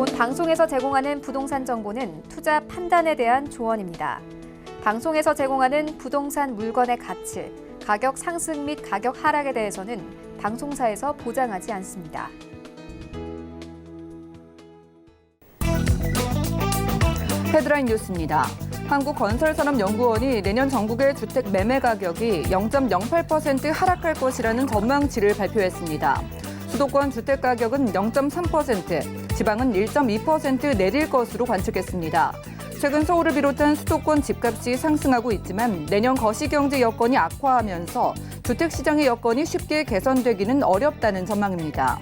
본 방송에서 제공하는 부동산 정보는 투자 판단에 대한 조언입니다. 방송에서 제공하는 부동산 물건의 가치, 가격 상승 및 가격 하락에 대해서는 방송사에서 보장하지 않습니다. 헤드라인 뉴스입니다. 한국건설산업연구원이 내년 전국의 주택 매매 가격이 0.08% 하락할 것이라는 전망치를 발표했습니다. 수도권 주택 가격은 0.3%, 지방은 1.2% 내릴 것으로 관측했습니다. 최근 서울을 비롯한 수도권 집값이 상승하고 있지만 내년 거시경제 여건이 악화하면서 주택시장의 여건이 쉽게 개선되기는 어렵다는 전망입니다.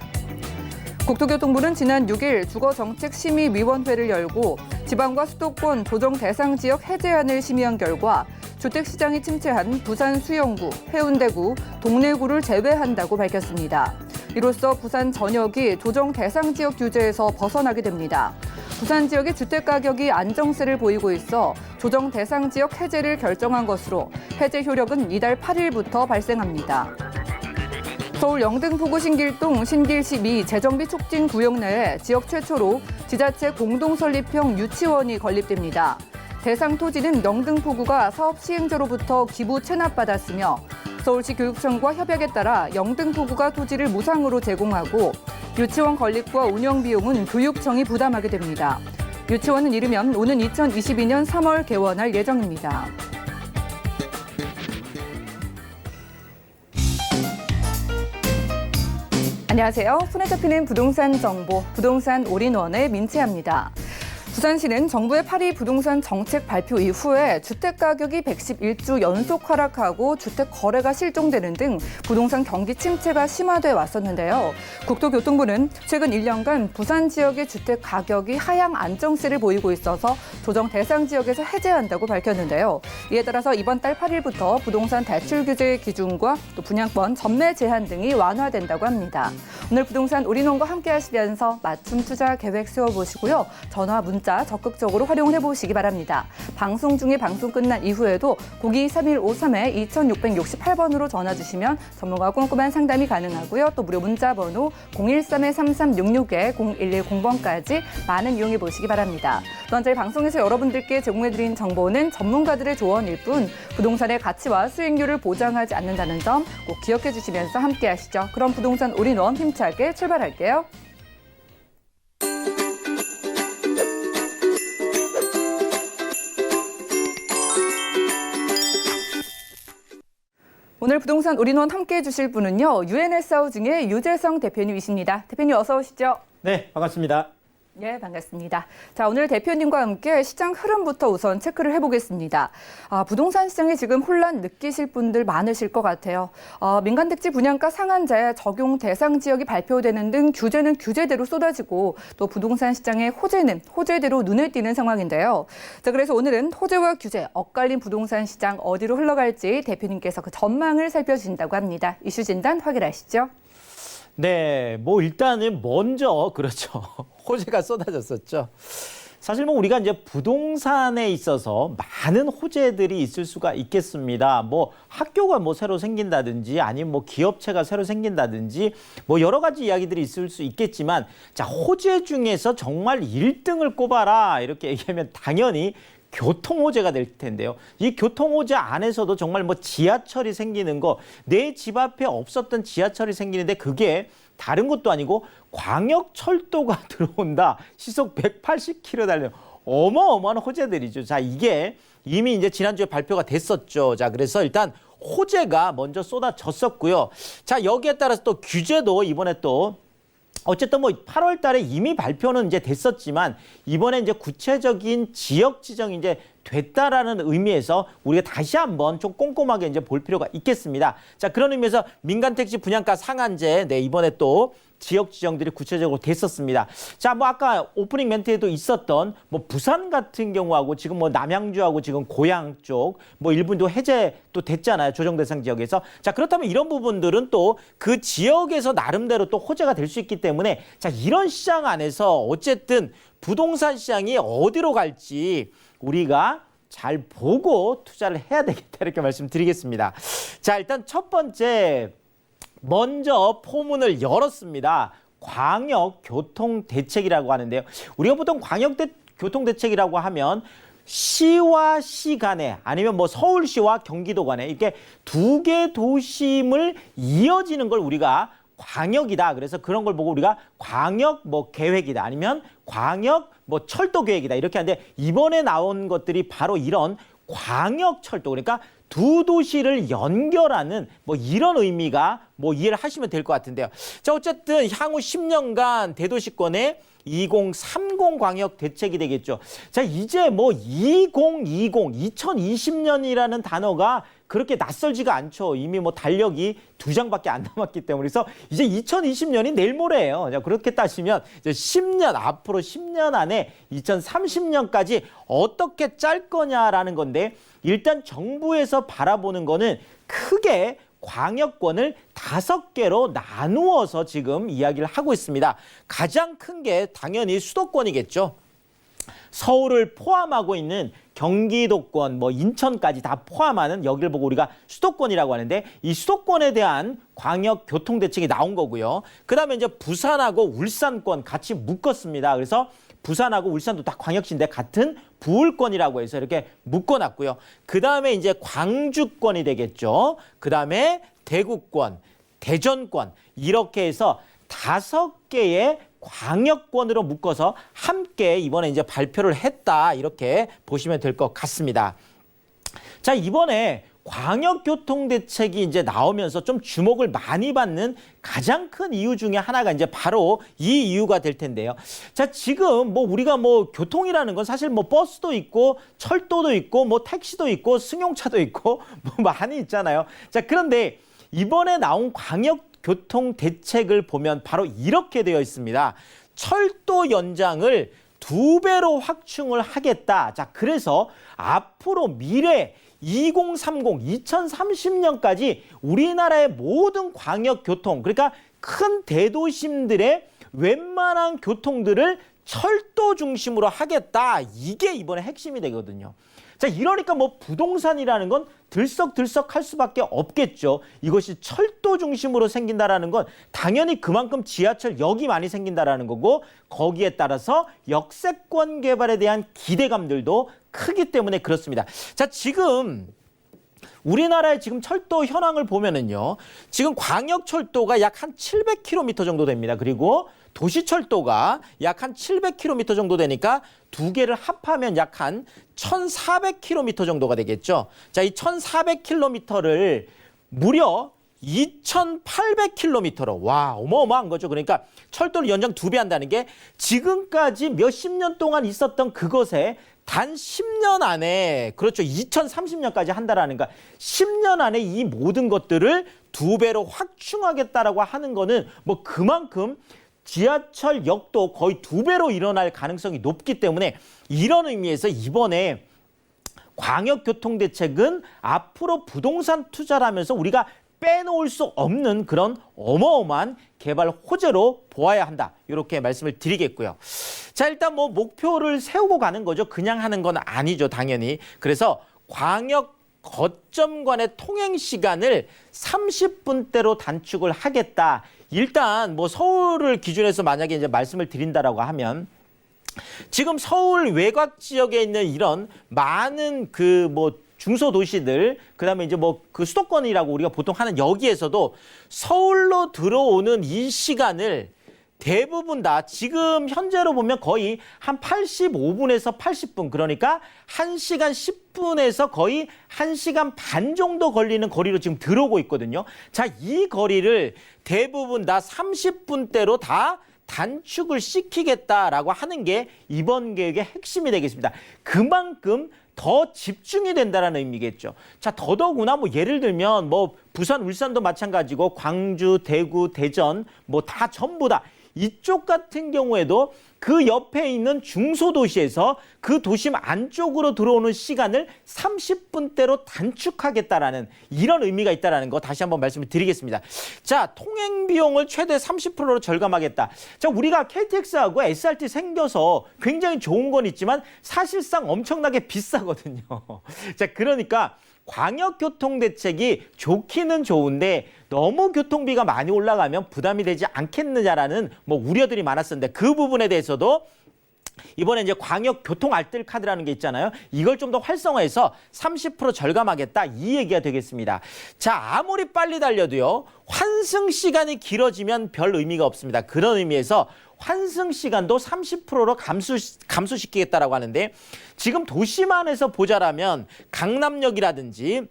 국토교통부는 지난 6일 주거정책심의위원회를 열고 지방과 수도권 조정 대상 지역 해제안을 심의한 결과 주택시장이 침체한 부산 수영구, 해운대구, 동래구를 제외한다고 밝혔습니다. 이로써 부산 전역이 조정 대상 지역 규제에서 벗어나게 됩니다. 부산 지역의 주택가격이 안정세를 보이고 있어 조정 대상 지역 해제를 결정한 것으로 해제 효력은 이달 8일부터 발생합니다. 서울 영등포구 신길동 신길시 미 재정비 촉진 구역 내에 지역 최초로 지자체 공동설립형 유치원이 건립됩니다. 대상 토지는 영등포구가 사업 시행자로부터 기부 체납받았으며 서울시 교육청과 협약에 따라 영등포구가 토지를 무상으로 제공하고 유치원 건립과 운영 비용은 교육청이 부담하게 됩니다. 유치원은 이르면 오는 2022년 3월 개원할 예정입니다. 안녕하세요. 손에 잡히는 부동산 정보, 부동산 올인원의 민채합니다. 부산시는 정부의 8.2 부동산 정책 발표 이후에 주택가격이 111주 연속 하락하고 주택 거래가 실종되는 등 부동산 경기 침체가 심화돼 왔었는데요. 국토교통부는 최근 1년간 부산 지역의 주택 가격이 하향 안정세를 보이고 있어서 조정 대상 지역에서 해제한다고 밝혔는데요. 이에 따라서 이번 달 8일부터 부동산 대출 규제 기준과 또 분양권 전매 제한 등이 완화된다고 합니다. 오늘 부동산 올인원과 함께 하시면서 맞춤 투자 계획 세워보시고요. 전화, 문자 적극적으로 활용을 해보시기 바랍니다. 방송 중에 방송 끝난 이후에도 023153에 2668번으로 전화 주시면 전문가 꼼꼼한 상담이 가능하고요. 또 무료 문자 번호 013-3366에 0110번까지 많은 이용해 보시기 바랍니다. 또한 저희 방송에서 여러분들께 제공해드린 정보는 전문가들의 조언일 뿐 부동산의 가치와 수익률을 보장하지 않는다는 점 꼭 기억해 주시면서 함께 하시죠. 그럼 부동산 올인원 힘차게 출발할게요. 오늘 부동산 올인원 함께해 주실 분은요. UNS 하우징의 유재성 대표님이십니다. 대표님 어서 오시죠. 네, 반갑습니다. 네, 반갑습니다. 자, 오늘 대표님과 함께 시장 흐름부터 우선 체크를 해보겠습니다. 부동산 시장에 지금 혼란 느끼실 분들 많으실 것 같아요. 민간택지 분양가 상한제 적용 대상 지역이 발표되는 등 규제는 규제대로 쏟아지고 또 부동산 시장의 호재는 호재대로 눈에 띄는 상황인데요. 자, 그래서 오늘은 호재와 규제, 엇갈린 부동산 시장 어디로 흘러갈지 대표님께서 그 전망을 살펴주신다고 합니다. 이슈 진단 확인하시죠. 네, 일단은 먼저 그렇죠. 호재가 쏟아졌었죠. 사실 우리가 이제 부동산에 있어서 많은 호재들이 있을 수가 있겠습니다. 학교가 새로 생긴다든지 아니면 기업체가 새로 생긴다든지 여러 가지 이야기들이 있을 수 있겠지만 자, 호재 중에서 정말 1등을 꼽아라 이렇게 얘기하면 당연히 교통호재가 될 텐데요. 이 교통호재 안에서도 정말 지하철이 생기는 거, 내 집 앞에 없었던 지하철이 생기는데 그게 다른 것도 아니고 광역철도가 들어온다. 시속 180km 달려. 어마어마한 호재들이죠. 자, 이게 이미 이제 지난주에 발표가 됐었죠. 자, 그래서 일단 호재가 먼저 쏟아졌었고요. 자, 여기에 따라서 또 규제도 이번에 또 어쨌든 8월 달에 이미 발표는 이제 됐었지만 이번에 이제 구체적인 지역 지정이 이제 됐다라는 의미에서 우리가 다시 한번 좀 꼼꼼하게 이제 볼 필요가 있겠습니다. 자, 그런 의미에서 민간택지 분양가 상한제, 네, 이번에 또 지역 지정들이 구체적으로 됐었습니다. 자, 아까 오프닝 멘트에도 있었던 부산 같은 경우하고 지금 남양주하고 지금 고양 쪽 일부도 해제 또 됐잖아요. 조정 대상 지역에서. 자, 그렇다면 이런 부분들은 또 그 지역에서 나름대로 또 호재가 될 수 있기 때문에 자, 이런 시장 안에서 어쨌든 부동산 시장이 어디로 갈지 우리가 잘 보고 투자를 해야 되겠다 이렇게 말씀드리겠습니다. 자, 일단 첫 번째 먼저 포문을 열었습니다. 광역교통대책이라고 하는데요. 우리가 보통 광역교통대책이라고 하면 시와 시 간에 아니면 뭐 서울시와 경기도 간에 이렇게 두 개 도심을 이어지는 걸 우리가 광역이다. 그래서 그런 걸 보고 우리가 광역 뭐 계획이다. 아니면 광역 뭐 철도 계획이다. 이렇게 하는데 이번에 나온 것들이 바로 이런 광역철도, 그러니까 두 도시를 연결하는 뭐 이런 의미가 뭐 이해를 하시면 될 것 같은데요. 자, 어쨌든 향후 10년간 대도시권의 2030 광역 대책이 되겠죠. 자, 이제 뭐 2020년이라는 단어가 그렇게 낯설지가 않죠. 이미 뭐 달력이 2장밖에 안 남았기 때문에. 그래서 이제 2020년이 내일 모레예요. 자, 그렇게 따지면 이제 10년, 앞으로 10년 안에 2030년까지 어떻게 짤 거냐라는 건데, 일단 정부에서 바라보는 거는 크게 광역권을 5개로 나누어서 지금 이야기를 하고 있습니다. 가장 큰 게 당연히 수도권이겠죠. 서울을 포함하고 있는 경기도권, 뭐 인천까지 다 포함하는 여기를 보고 우리가 수도권이라고 하는데, 이 수도권에 대한 광역 교통 대책이 나온 거고요. 그다음에 이제 부산하고 울산권 같이 묶었습니다. 그래서 부산하고 울산도 다 광역시인데 같은 부울권이라고 해서 이렇게 묶어놨고요. 그다음에 이제 광주권이 되겠죠. 그다음에 대구권, 대전권, 이렇게 해서 5개의 광역권으로 묶어서 함께 이번에 이제 발표를 했다, 이렇게 보시면 될 것 같습니다. 자, 이번에 광역교통대책이 이제 나오면서 좀 주목을 많이 받는 가장 큰 이유 중에 하나가 이제 바로 이 이유가 될 텐데요. 자, 지금 뭐 우리가 뭐 교통이라는 건 사실 뭐 버스도 있고 철도도 있고 뭐 택시도 있고 승용차도 있고 뭐 많이 있잖아요. 자, 그런데 이번에 나온 광역교통대책을 보면 바로 이렇게 되어 있습니다. 철도 연장을 2배로 확충을 하겠다. 자, 그래서 앞으로 미래 2030년까지 우리나라의 모든 광역교통, 그러니까 큰 대도심들의 웬만한 교통들을 철도 중심으로 하겠다. 이게 이번에 핵심이 되거든요. 자, 이러니까 뭐 부동산이라는 건 들썩들썩 할 수밖에 없겠죠. 이것이 철도 중심으로 생긴다라는 건 당연히 그만큼 지하철역이 많이 생긴다라는 거고, 거기에 따라서 역세권 개발에 대한 기대감들도 크기 때문에 그렇습니다. 자, 지금 우리나라의 지금 철도 현황을 보면은요, 지금 광역철도가 약 한 700km 정도 됩니다. 그리고 도시철도가 약 한 700km 정도 되니까 두 개를 합하면 약 한 1,400km 정도가 되겠죠. 자, 이 1,400km를 무려 2,800km로, 와, 어마어마한 거죠. 그러니까 철도를 연장 2배 한다는 게 지금까지 몇십 년 동안 있었던 그것에 단 10년 안에, 그렇죠, 2030년까지 한다라는 거, 10년 안에 이 모든 것들을 2배로 확충하겠다라고 하는 거는 뭐 그만큼 지하철역도 거의 2배로 일어날 가능성이 높기 때문에, 이런 의미에서 이번에 광역교통대책은 앞으로 부동산 투자를 하면서 우리가 빼놓을 수 없는 그런 어마어마한 개발 호재로 보아야 한다, 이렇게 말씀을 드리겠고요. 자, 일단 뭐 목표를 세우고 가는 거죠. 그냥 하는 건 아니죠, 당연히. 그래서 광역 거점 간의 통행 시간을 30분대로 단축을 하겠다. 일단 뭐 서울을 기준해서 만약에 이제 말씀을 드린다라고 하면, 지금 서울 외곽 지역에 있는 이런 많은 그 뭐 중소도시들, 그다음에 이제 뭐 그 수도권이라고 우리가 보통 하는 여기에서도 서울로 들어오는 이 시간을 대부분 다 지금 현재로 보면 거의 한 85분에서 80분, 그러니까 1시간 10분에서 거의 1시간 반 정도 걸리는 거리로 지금 들어오고 있거든요. 자, 이 거리를 대부분 다 30분대로 다 단축을 시키겠다라고 하는 게 이번 계획의 핵심이 되겠습니다. 그만큼 더 집중이 된다는 의미겠죠. 자, 더더구나 뭐 예를 들면 뭐 부산, 울산도 마찬가지고 광주, 대구, 대전 뭐 다 전부 다 이쪽 같은 경우에도 그 옆에 있는 중소도시에서 그 도심 안쪽으로 들어오는 시간을 30분대로 단축하겠다라는 이런 의미가 있다는 거 다시 한번 말씀을 드리겠습니다. 자, 통행 비용을 최대 30%로 절감하겠다. 자, 우리가 KTX하고 SRT 생겨서 굉장히 좋은 건 있지만 사실상 엄청나게 비싸거든요. 자, 그러니까 광역교통대책이 좋기는 좋은데 너무 교통비가 많이 올라가면 부담이 되지 않겠느냐라는 뭐 우려들이 많았었는데 그 부분에 대해서도 이번에 이제 광역 교통 알뜰 카드라는 게 있잖아요. 이걸 좀 더 활성화해서 30% 절감하겠다 이 얘기가 되겠습니다. 자, 아무리 빨리 달려도요. 환승 시간이 길어지면 별 의미가 없습니다. 그런 의미에서 환승 시간도 30%로 감소시키겠다라고 하는데 지금 도시만에서 보자라면 강남역이라든지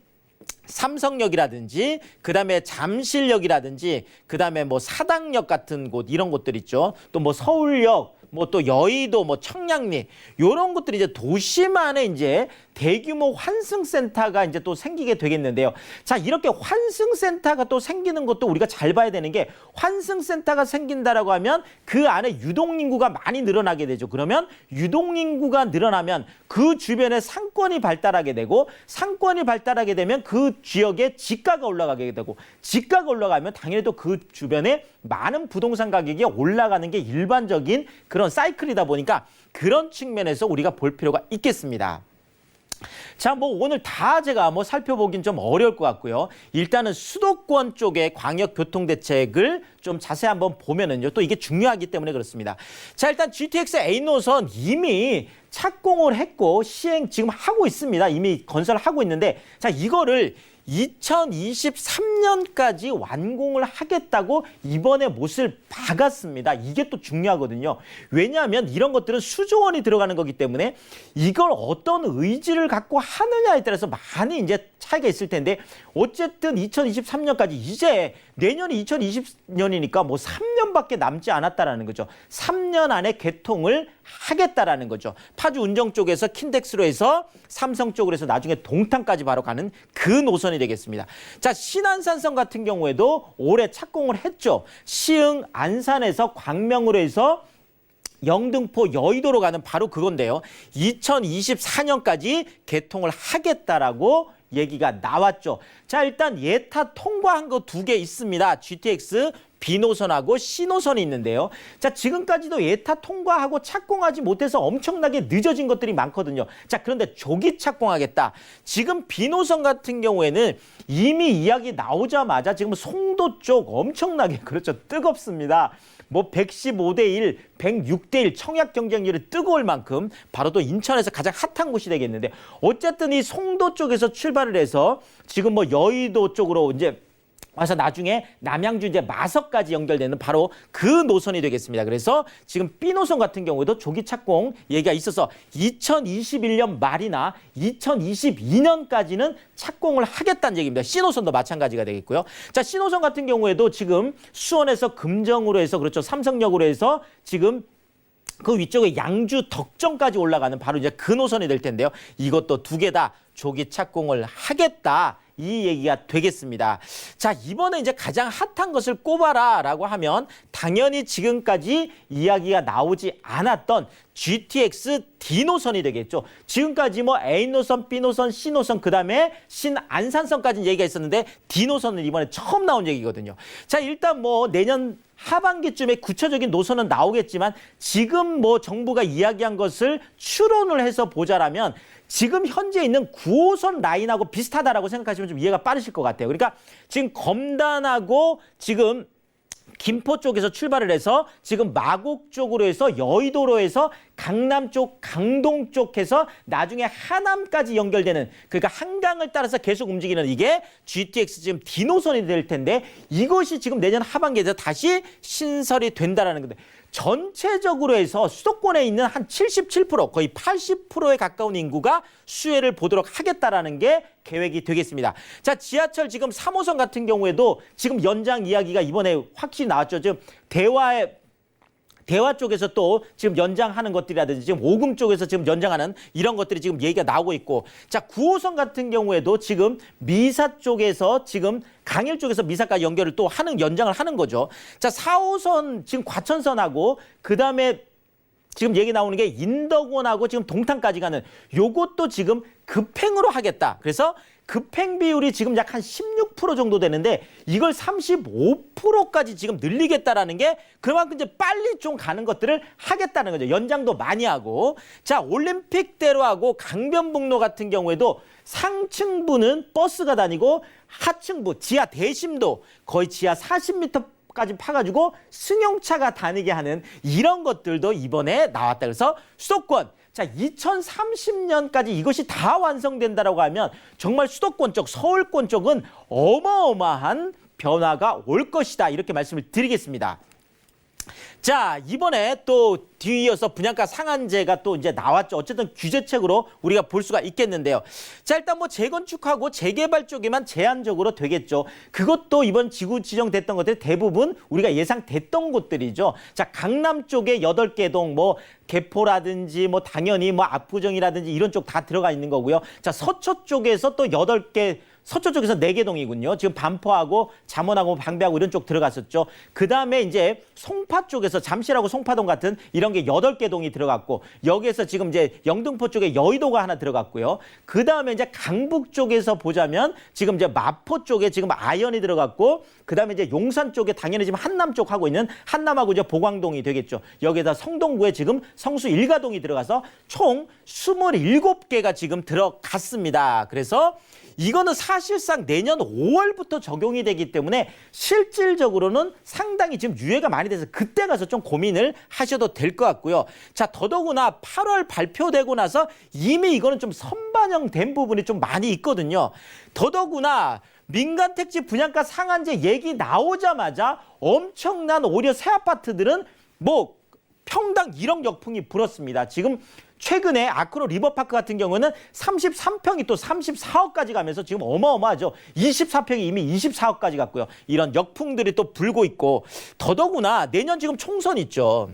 삼성역이라든지 그다음에 잠실역이라든지 그다음에 뭐 사당역 같은 곳 이런 곳들 있죠. 또 뭐 서울역 뭐 또 여의도 뭐 청량리 요런 것들이 이제 도시만에 이제 대규모 환승센터가 이제 또 생기게 되겠는데요. 자, 이렇게 환승센터가 또 생기는 것도 우리가 잘 봐야 되는 게 환승센터가 생긴다라고 하면 그 안에 유동인구가 많이 늘어나게 되죠. 그러면 유동인구가 늘어나면 그 주변에 상권이 발달하게 되고 상권이 발달하게 되면 그 지역에 지가가 올라가게 되고 지가가 올라가면 당연히 또 그 주변에 많은 부동산 가격이 올라가는 게 일반적인 그런 사이클이다 보니까 그런 측면에서 우리가 볼 필요가 있겠습니다. 자, 뭐 오늘 다 제가 뭐 살펴보긴 좀 어려울 것 같고요. 일단은 수도권 쪽의 광역 교통 대책을 좀 자세히 한번 보면은요. 또 이게 중요하기 때문에 그렇습니다. 자, 일단 GTX A 노선 이미 착공을 했고 시행 지금 하고 있습니다. 이미 건설하고 있는데 자, 이거를 2023년까지 완공을 하겠다고 이번에 못을 박았습니다. 이게 또 중요하거든요. 왜냐하면 이런 것들은 수조 원이 들어가는 거기 때문에 이걸 어떤 의지를 갖고 하느냐에 따라서 많이 이제 차이가 있을 텐데 어쨌든 2023년까지 이제 내년이 2020년이니까 뭐 3년밖에 남지 않았다라는 거죠. 3년 안에 개통을 하겠다라는 거죠. 파주 운정 쪽에서 킨덱스로 해서 삼성 쪽으로 해서 나중에 동탄까지 바로 가는 그 노선이 되겠습니다. 자, 신안산선 같은 경우에도 올해 착공을 했죠. 시흥 안산에서 광명으로 해서 영등포 여의도로 가는 바로 그건데요. 2024년까지 개통을 하겠다라고 얘기가 나왔죠. 자, 일단 예타 통과한 거 2개 있습니다. GTX B노선하고 C노선이 있는데요. 자, 지금까지도 예타 통과하고 착공하지 못해서 엄청나게 늦어진 것들이 많거든요. 자, 그런데 조기 착공하겠다. 지금 B노선 같은 경우에는 이미 이야기 나오자마자 지금 송도 쪽 엄청나게 그렇죠. 뜨겁습니다. 뭐 115대 1, 106대 1 청약 경쟁률이 뜨거울 만큼 바로 또 인천에서 가장 핫한 곳이 되겠는데 어쨌든 이 송도 쪽에서 출발을 해서 지금 뭐 여의도 쪽으로 이제 와서 나중에 남양주 이제 마석까지 연결되는 바로 그 노선이 되겠습니다. 그래서 지금 B노선 같은 경우에도 조기 착공 얘기가 있어서 2021년 말이나 2022년까지는 착공을 하겠다는 얘기입니다. C노선도 마찬가지가 되겠고요. 자, C노선 같은 경우에도 지금 수원에서 금정으로 해서 그렇죠. 삼성역으로 해서 지금 그 위쪽에 양주 덕정까지 올라가는 바로 이제 그 노선이 될 텐데요. 이것도 2개 다 조기 착공을 하겠다. 이 얘기가 되겠습니다. 자, 이번에 이제 가장 핫한 것을 꼽아라라고 하면 당연히 지금까지 이야기가 나오지 않았던 GTX D노선이 되겠죠. 지금까지 뭐 A노선, B노선, C노선, 그다음에 신안산선까지 얘기가 있었는데 D노선은 이번에 처음 나온 얘기거든요. 자, 일단 뭐 내년 하반기쯤에 구체적인 노선은 나오겠지만 지금 뭐 정부가 이야기한 것을 추론을 해서 보자라면 지금 현재 있는 9호선 라인하고 비슷하다라고 생각하시면 좀 이해가 빠르실 것 같아요. 그러니까 지금 검단하고 지금 김포 쪽에서 출발을 해서 지금 마곡 쪽으로 해서 여의도로 해서 강남 쪽, 강동 쪽 해서 나중에 하남까지 연결되는 그러니까 한강을 따라서 계속 움직이는 이게 GTX 지금 D노선이 될 텐데 이것이 지금 내년 하반기에서 다시 신설이 된다라는 건데 전체적으로 해서 수도권에 있는 한 77% 거의 80%에 가까운 인구가 수혜를 보도록 하겠다라는 게 계획이 되겠습니다. 자, 지하철 지금 3호선 같은 경우에도 지금 연장 이야기가 이번에 확실히 나왔죠. 지금 대화 쪽에서 또 지금 연장하는 것들이라든지 지금 오금 쪽에서 지금 연장하는 이런 것들이 지금 얘기가 나오고 있고 자 9호선 같은 경우에도 지금 미사 쪽에서 지금 강일 쪽에서 미사까지 연결을 또 하는 연장을 하는 거죠. 자 4호선 지금 과천선하고 그다음에 지금 얘기 나오는 게 인덕원하고 지금 동탄까지 가는 요것도 지금 급행으로 하겠다. 그래서 급행 비율이 지금 약 한 16% 정도 되는데 이걸 35%까지 지금 늘리겠다라는 게 그만큼 이제 빨리 좀 가는 것들을 하겠다는 거죠. 연장도 많이 하고. 자, 올림픽대로하고 강변북로 같은 경우에도 상층부는 버스가 다니고 하층부, 지하 대심도 거의 지하 40m까지 파가지고 승용차가 다니게 하는 이런 것들도 이번에 나왔다. 그래서 수도권, 자, 2030년까지 이것이 다 완성된다라고 하면 정말 수도권 쪽, 서울권 쪽은 어마어마한 변화가 올 것이다. 이렇게 말씀을 드리겠습니다. 자, 이번에 또 뒤이어서 분양가 상한제가 또 이제 나왔죠. 어쨌든 규제책으로 우리가 볼 수가 있겠는데요. 자, 일단 뭐 재건축하고 재개발 쪽에만 제한적으로 되겠죠. 그것도 이번 지구 지정됐던 것들이 대부분 우리가 예상됐던 곳들이죠. 자, 강남 쪽에 8개 동, 뭐 개포라든지 뭐 당연히 뭐 압구정이라든지 이런 쪽 다 들어가 있는 거고요. 자, 서초 쪽에서 또 8개, 서초 쪽에서 4개 동이군요. 지금 반포하고 잠원하고 방배하고 이런 쪽 들어갔었죠. 그 다음에 이제 송파 쪽에서 잠실하고 송파동 같은 이런 게 8개 동이 들어갔고, 여기에서 지금 이제 영등포 쪽에 여의도가 하나 들어갔고요. 그 다음에 이제 강북 쪽에서 보자면 지금 이제 마포 쪽에 지금 아현이 들어갔고, 그 다음에 이제 용산 쪽에 당연히 지금 한남 쪽 하고 있는 한남하고 이제 보광동이 되겠죠. 여기에다 성동구에 지금 성수 일가동이 들어가서 총 27개가 지금 들어갔습니다. 그래서 이거는 사실상 내년 5월부터 적용이 되기 때문에 실질적으로는 상당히 지금 유예가 많이 돼서 그때 가서 좀 고민을 하셔도 될 것 같고요. 자, 더더구나 8월 발표되고 나서 이미 이거는 좀 선반영된 부분이 좀 많이 있거든요. 더더구나 민간 택지 분양가 상한제 얘기 나오자마자 엄청난 오히려 새 아파트들은 뭐 평당 1억 역풍이 불었습니다. 지금 최근에 아크로 리버파크 같은 경우는 33평이 또 34억까지 가면서 지금 어마어마하죠. 24평이 이미 24억까지 갔고요. 이런 역풍들이 또 불고 있고, 더더구나 내년 지금 총선 있죠.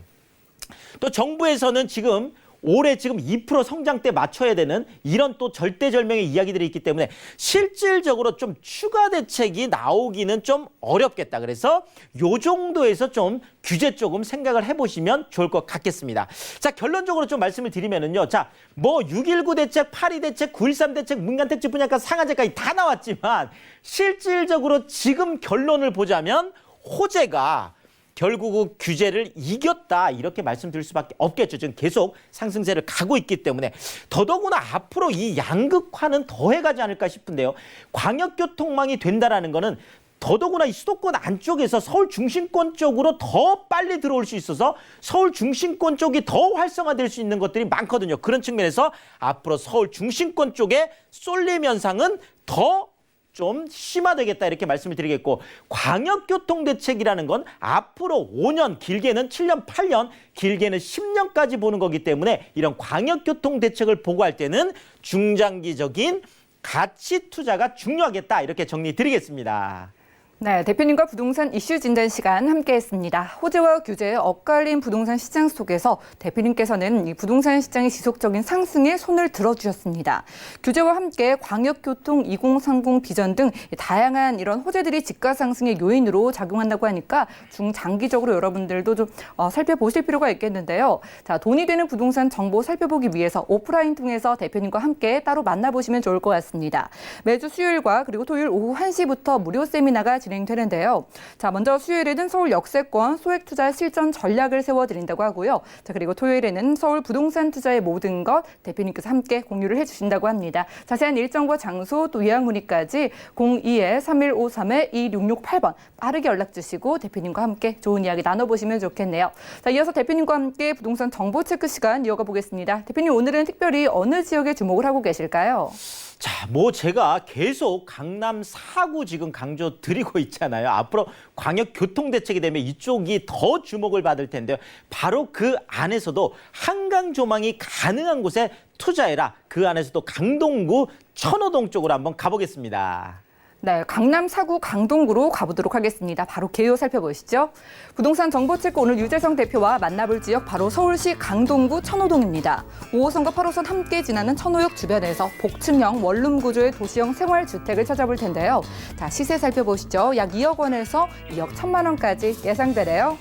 또 정부에서는 지금 올해 지금 2% 성장대 맞춰야 되는 이런 또 절대절명의 이야기들이 있기 때문에 실질적으로 좀 추가 대책이 나오기는 좀 어렵겠다. 그래서 요 정도에서 좀 규제 조금 생각을 해보시면 좋을 것 같겠습니다. 자, 결론적으로 좀 말씀을 드리면은요. 자, 뭐 6.19 대책, 8.2 대책, 9.13 대책, 민간택지 분양가 상한제까지 다 나왔지만 실질적으로 지금 결론을 보자면 호재가 결국 규제를 이겼다, 이렇게 말씀드릴 수밖에 없겠죠. 지금 계속 상승세를 가고 있기 때문에 더더구나 앞으로 이 양극화는 더해가지 않을까 싶은데요. 광역교통망이 된다라는 거는 더더구나 이 수도권 안쪽에서 서울 중심권 쪽으로 더 빨리 들어올 수 있어서 서울 중심권 쪽이 더 활성화될 수 있는 것들이 많거든요. 그런 측면에서 앞으로 서울 중심권 쪽에 쏠림 현상은 더 좀 심화되겠다, 이렇게 말씀을 드리겠고, 광역교통대책이라는 건 앞으로 5년, 길게는 7년, 8년, 길게는 10년까지 보는 거기 때문에 이런 광역교통대책을 보고할 때는 중장기적인 가치 투자가 중요하겠다, 이렇게 정리 드리겠습니다. 네, 대표님과 부동산 이슈 진단 시간 함께했습니다. 호재와 규제에 엇갈린 부동산 시장 속에서 대표님께서는 이 부동산 시장의 지속적인 상승에 손을 들어주셨습니다. 규제와 함께 광역교통 2030 비전 등 다양한 이런 호재들이 집가 상승의 요인으로 작용한다고 하니까 중장기적으로 여러분들도 좀 살펴보실 필요가 있겠는데요. 자, 돈이 되는 부동산 정보 살펴보기 위해서 오프라인 통해서 대표님과 함께 따로 만나보시면 좋을 것 같습니다. 매주 수요일과 그리고 토요일 오후 1시부터 무료 세미나가 진행되는데요. 자, 먼저 수요일에는 서울 역세권 소액 투자 실전 전략을 세워드린다고 하고요. 자, 그리고 토요일에는 서울 부동산 투자의 모든 것 대표님께서 함께 공유를 해주신다고 합니다. 자세한 일정과 장소 또 예약 문의까지 02-3153-2668번 빠르게 연락 주시고 대표님과 함께 좋은 이야기 나눠보시면 좋겠네요. 자, 이어서 대표님과 함께 부동산 정보 체크 시간 이어가 보겠습니다. 대표님, 오늘은 특별히 어느 지역에 주목을 하고 계실까요? 자, 뭐 제가 계속 강남 4구 지금 강조 드리고 있잖아요. 앞으로 광역교통대책이 되면 이쪽이 더 주목을 받을 텐데요. 바로 그 안에서도 한강 조망이 가능한 곳에 투자해라. 그 안에서도 강동구 천호동 쪽으로 한번 가보겠습니다. 네, 강남 4구 강동구로 가보도록 하겠습니다. 바로 개요 살펴보시죠. 부동산 정보체크 오늘 유재성 대표와 만나볼 지역 바로 서울시 강동구 천호동입니다. 5호선과 8호선 함께 지나는 천호역 주변에서 복층형 원룸 구조의 도시형 생활주택을 찾아볼 텐데요. 자, 시세 살펴보시죠. 약 2억 원에서 2억 1천만 원까지 예상되네요.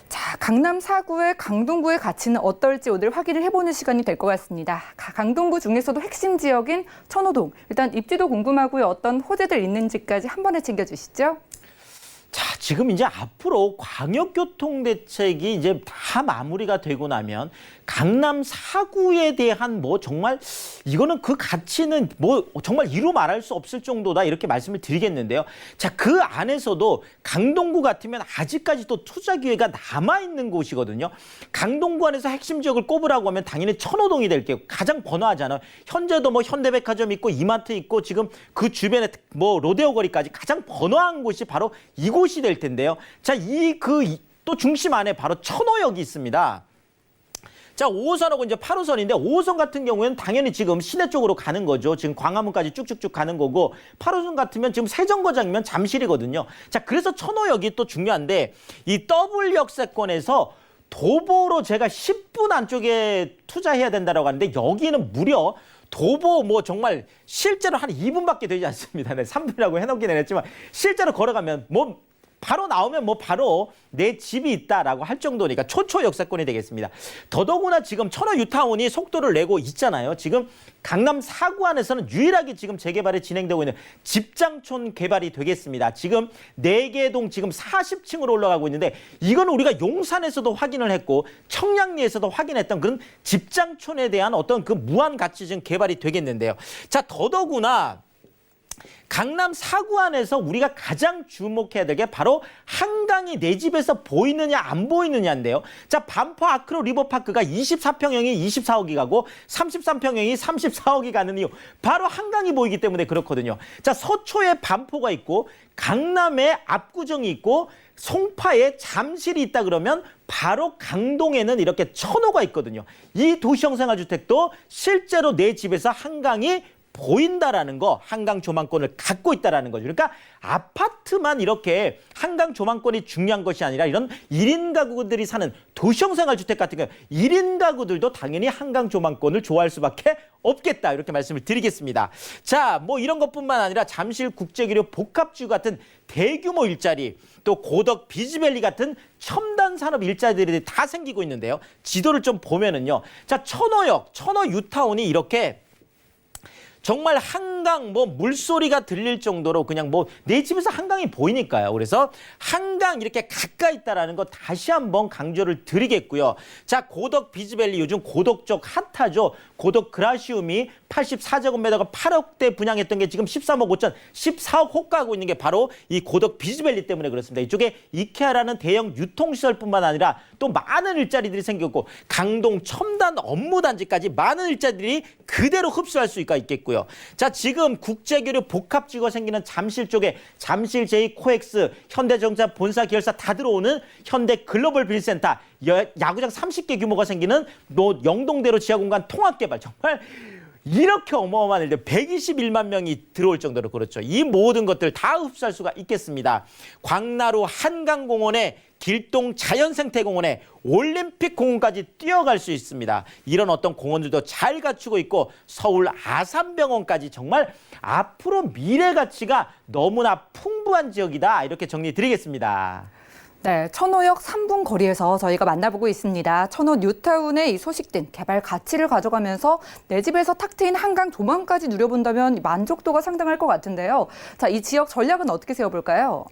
자, 자, 강남 4구의 강동구의 가치는 어떨지 오늘 확인을 해보는 시간이 될 것 같습니다. 강동구 중에서도 핵심 지역인 천호동. 일단 입지도 궁금하고요. 어떤 호재들 있는지까지 한 번에 챙겨주시죠. 자, 지금 이제 앞으로 광역교통 대책이 이제 다 마무리가 되고 나면 강남 4구에 대한 뭐 정말 이거는 그 가치는 뭐 정말 이루 말할 수 없을 정도다 이렇게 말씀을 드리겠는데요. 자, 그 안에서도 강동구 같으면 아직까지도 투자 기회가 남아있는 곳이거든요. 강동구 안에서 핵심 지역을 꼽으라고 하면 당연히 천호동이 될게요. 가장 번화하잖아요. 현재도 뭐 현대백화점 있고 이마트 있고 지금 그 주변에 뭐 로데오 거리까지 가장 번화한 곳이 바로 이곳이 될 텐데요. 자, 또 중심 안에 바로 천호역이 있습니다. 자, 5호선하고 이제 8호선인데 5호선 같은 경우에는 당연히 지금 시내 쪽으로 가는 거죠. 지금 광화문까지 쭉쭉쭉 가는 거고 8호선 같으면 지금 세정거장이면 잠실이거든요. 자, 그래서 천호역이 또 중요한데 이 더블 역세권에서 도보로 제가 10분 안쪽에 투자해야 된다라고 하는데 여기는 무려 도보 뭐 정말 실제로 한 2분밖에 되지 않습니다. 네, 3분이라고 해놓기는 했지만 실제로 걸어가면 뭐 바로 나오면 뭐 바로 내 집이 있다라고 할 정도니까 초초 역세권이 되겠습니다. 더더구나 지금 천호 유타운이 속도를 내고 있잖아요. 지금 강남 4구 안에서는 유일하게 지금 재개발이 진행되고 있는 집장촌 개발이 되겠습니다. 지금 4개 동 지금 40층으로 올라가고 있는데 이건 우리가 용산에서도 확인을 했고 청량리에서도 확인했던 그런 집장촌에 대한 어떤 그 무한 가치 지금 개발이 되겠는데요. 자, 더더구나 강남 4구 안에서 우리가 가장 주목해야 될 게 바로 한강이 내 집에서 보이느냐 안 보이느냐인데요. 자, 반포 아크로 리버파크가 24평형이 24억이 가고 33평형이 34억이 가는 이유 바로 한강이 보이기 때문에 그렇거든요. 자, 서초에 반포가 있고 강남에 압구정이 있고 송파에 잠실이 있다 그러면 바로 강동에는 이렇게 천호가 있거든요. 이 도시형생활주택도 실제로 내 집에서 한강이 보인다라는 거, 한강 조망권을 갖고 있다라는 거죠. 그러니까 아파트만 이렇게 한강 조망권이 중요한 것이 아니라 이런 1인 가구들이 사는 도시형생활주택 같은 경우 1인 가구들도 당연히 한강 조망권을 좋아할 수밖에 없겠다. 이렇게 말씀을 드리겠습니다. 자, 뭐 이런 것뿐만 아니라 잠실 국제기류 복합지구 같은 대규모 일자리, 또 고덕 비즈밸리 같은 첨단 산업 일자리들이 다 생기고 있는데요. 지도를 좀 보면은요. 자, 천호역, 천호 유타운이 이렇게 정말 한강 뭐 물소리가 들릴 정도로 그냥 뭐 내 집에서 한강이 보이니까요. 그래서 한강 이렇게 가까이 있다라는 거 다시 한번 강조를 드리겠고요. 자, 고덕 비즈밸리 요즘 고덕 쪽 핫하죠. 고덕 그라시움이 84제곱미터가 8억대 분양했던 게 지금 13억 5천, 14억 호가하고 있는 게 바로 이 고덕 비즈밸리 때문에 그렇습니다. 이쪽에 이케아라는 대형 유통시설뿐만 아니라 또 많은 일자리들이 생겼고 강동 첨단 업무단지까지 많은 일자리들이 그대로 흡수할 수가 있겠고요. 자, 지금 국제교류 복합지구가 생기는 잠실 쪽에 잠실 제2코엑스, 현대자동차 본사 계열사 다 들어오는 현대 글로벌 빌센터, 야구장 30개 규모가 생기는 뭐 영동대로 지하공간 통합개발 정말 이렇게 어마어마한 일들 121만 명이 들어올 정도로 그렇죠. 이 모든 것들 다 흡수할 수가 있겠습니다. 광나루 한강공원에 길동 자연생태공원에 올림픽공원까지 뛰어갈 수 있습니다. 이런 어떤 공원들도 잘 갖추고 있고 서울 아산병원까지 정말 앞으로 미래 가치가 너무나 풍부한 지역이다. 이렇게 정리 드리겠습니다. 네, 천호역 3분 거리에서 저희가 만나보고 있습니다. 천호 뉴타운의 이 소식된 개발 가치를 가져가면서 내 집에서 탁 트인 한강 조망까지 누려본다면 만족도가 상당할 것 같은데요. 자, 이 지역 전략은 어떻게 세워볼까요?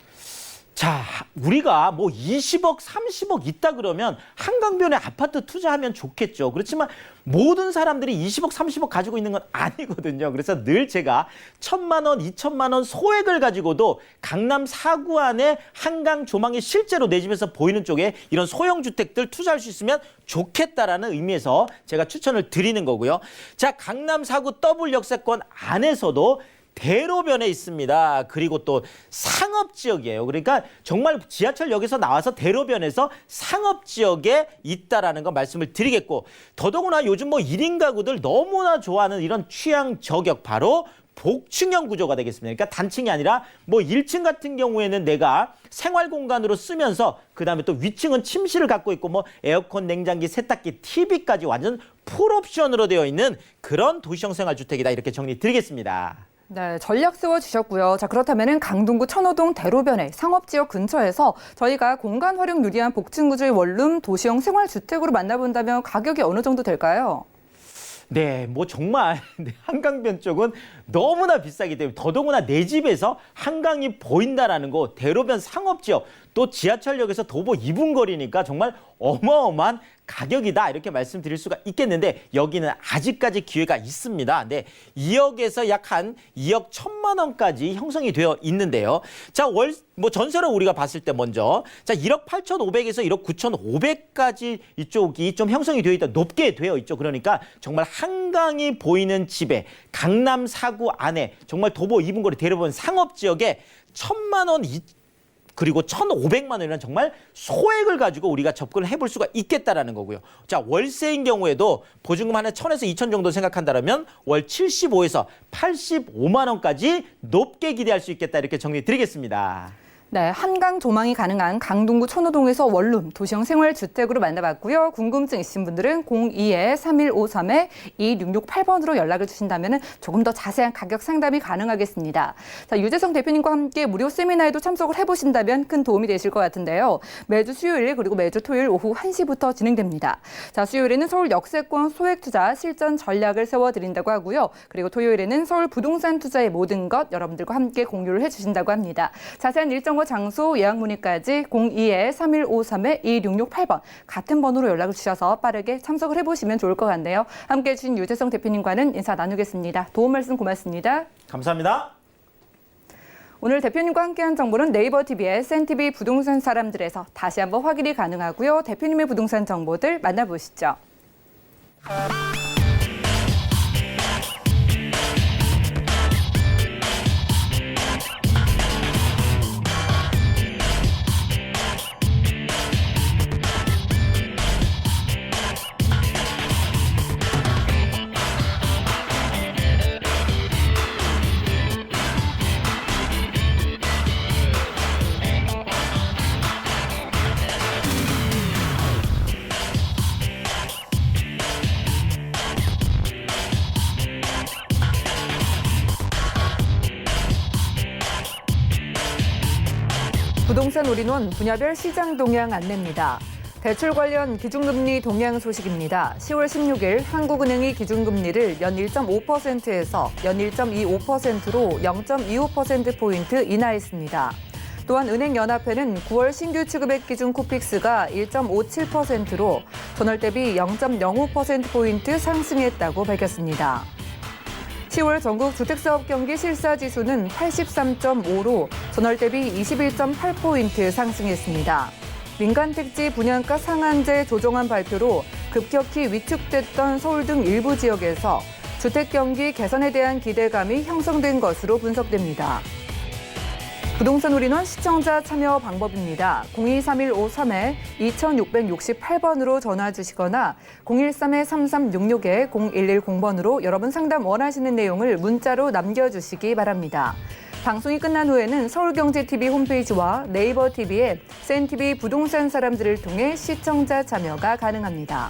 자, 우리가 뭐 20억, 30억 있다 그러면 한강변에 아파트 투자하면 좋겠죠. 그렇지만 모든 사람들이 20억, 30억 가지고 있는 건 아니거든요. 그래서 늘 제가 1,000만 원, 2,000만 원 소액을 가지고도 강남 4구 안에 한강 조망이 실제로 내 집에서 보이는 쪽에 이런 소형 주택들 투자할 수 있으면 좋겠다라는 의미에서 제가 추천을 드리는 거고요. 자, 강남 4구 더블 역세권 안에서도 대로변에 있습니다. 그리고 또 상업지역이에요. 그러니까 정말 지하철역에서 나와서 대로변에서 상업지역에 있다라는 거 말씀을 드리겠고 더더구나 요즘 뭐 1인 가구들 너무나 좋아하는 이런 취향 저격 바로 복층형 구조가 되겠습니다. 그러니까 단층이 아니라 뭐 1층 같은 경우에는 내가 생활 공간으로 쓰면서 그다음에 또 위층은 침실을 갖고 있고 뭐 에어컨, 냉장기, 세탁기, TV까지 완전 풀옵션으로 되어 있는 그런 도시형 생활주택이다. 이렇게 정리 드리겠습니다. 네, 전략 세워주셨고요. 자, 그렇다면 강동구 천호동 대로변의 상업지역 근처에서 저희가 공간 활용 유리한 복층 구조의 원룸 도시형 생활주택으로 만나본다면 가격이 어느 정도 될까요? 네, 뭐 정말 한강변 쪽은 너무나 비싸기 때문에 더더구나 내 집에서 한강이 보인다라는 거 대로변 상업지역 또 지하철역에서 도보 2분 거리니까 정말 어마어마한 가격이다 이렇게 말씀드릴 수가 있겠는데 여기는 아직까지 기회가 있습니다. 네, 2억에서 약 한 2억 1천만 원까지 형성이 되어 있는데요. 자, 전세로 우리가 봤을 때 먼저 자 1억 8,500에서 1억 9,500까지 이쪽이 좀 형성이 되어 있다 높게 되어 있죠. 그러니까 정말 한강이 보이는 집에 강남 4구 안에 정말 도보 2분 거리 대로변 상업 지역에 1,000만 원 그리고 1,500만 원이라는 정말 소액을 가지고 우리가 접근을 해볼 수가 있겠다라는 거고요. 자, 월세인 경우에도 보증금 하나 1,000에서 2,000 정도 생각한다면 월 75에서 85만 원까지 높게 기대할 수 있겠다 이렇게 정리 드리겠습니다. 네, 한강 조망이 가능한 강동구 천호동에서 원룸 도시형 생활주택으로 만나봤고요. 궁금증 있으신 분들은 02-3153-2668번으로 연락을 주신다면 조금 더 자세한 가격 상담이 가능하겠습니다. 자, 유재성 대표님과 함께 무료 세미나에도 참석을 해보신다면 큰 도움이 되실 것 같은데요. 매주 수요일 그리고 매주 토요일 오후 1시부터 진행됩니다. 자, 수요일에는 서울 역세권 소액 투자 실전 전략을 세워드린다고 하고요. 그리고 토요일에는 서울 부동산 투자의 모든 것 여러분들과 함께 공유를 해주신다고 합니다. 자세한 일정과 장소, 예약 문의까지 02-3153-2668번 같은 번호로 연락을 주셔서 빠르게 참석을 해보시면 좋을 것 같네요. 함께해 주신 유재성 대표님과는 인사 나누겠습니다. 도움 말씀 고맙습니다. 감사합니다. 오늘 대표님과 함께한 정보는 네이버 TV의 센TV 부동산 사람들에서 다시 한번 확인이 가능하고요. 대표님의 부동산 정보들 만나보시죠. 부동산 올인원 분야별 시장 동향 안내입니다. 대출 관련 기준금리 동향 소식입니다. 10월 16일 한국은행이 기준금리를 연 1.5%에서 연 1.25%로 0.25%포인트 인하했습니다. 또한 은행연합회는 9월 신규 취급액 기준 코픽스가 1.57%로 전월 대비 0.05%포인트 상승했다고 밝혔습니다. 10월 전국 주택사업 경기 실사지수는 83.5로 전월 대비 21.8포인트 상승했습니다. 민간택지 분양가 상한제 조정안 발표로 급격히 위축됐던 서울 등 일부 지역에서 주택 경기 개선에 대한 기대감이 형성된 것으로 분석됩니다. 부동산 올인원 시청자 참여 방법입니다. 023153-2668번으로 전화 주시거나 013-3366-0110번으로 여러분 상담 원하시는 내용을 문자로 남겨주시기 바랍니다. 방송이 끝난 후에는 서울경제TV 홈페이지와 네이버 TV에 센TV 부동산 사람들을 통해 시청자 참여가 가능합니다.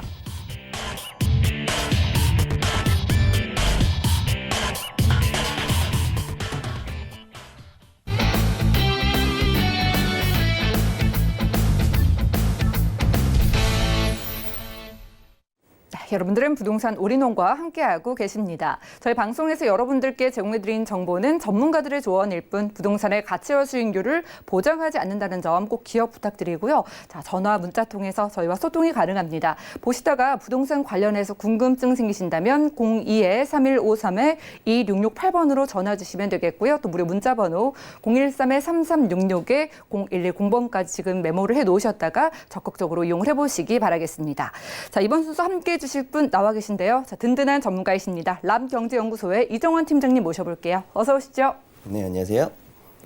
여러분들은 부동산 올인원과 함께하고 계십니다. 저희 방송에서 여러분들께 제공해드린 정보는 전문가들의 조언일 뿐 부동산의 가치와 수익률을 보장하지 않는다는 점 꼭 기억 부탁드리고요. 자, 전화, 문자 통해서 저희와 소통이 가능합니다. 보시다가 부동산 관련해서 궁금증 생기신다면 02-3153-2668번으로 전화 주시면 되겠고요. 또 무료 문자 번호 013-3366-0110번까지 지금 메모를 해놓으셨다가 적극적으로 이용을 해보시기 바라겠습니다. 자, 이번 순서 함께해 주실 분 나와 계신데요. 자, 든든한 전문가이십니다. 람경제연구소의 이정원 팀장님 모셔볼게요. 어서 오시죠. 네, 안녕하세요.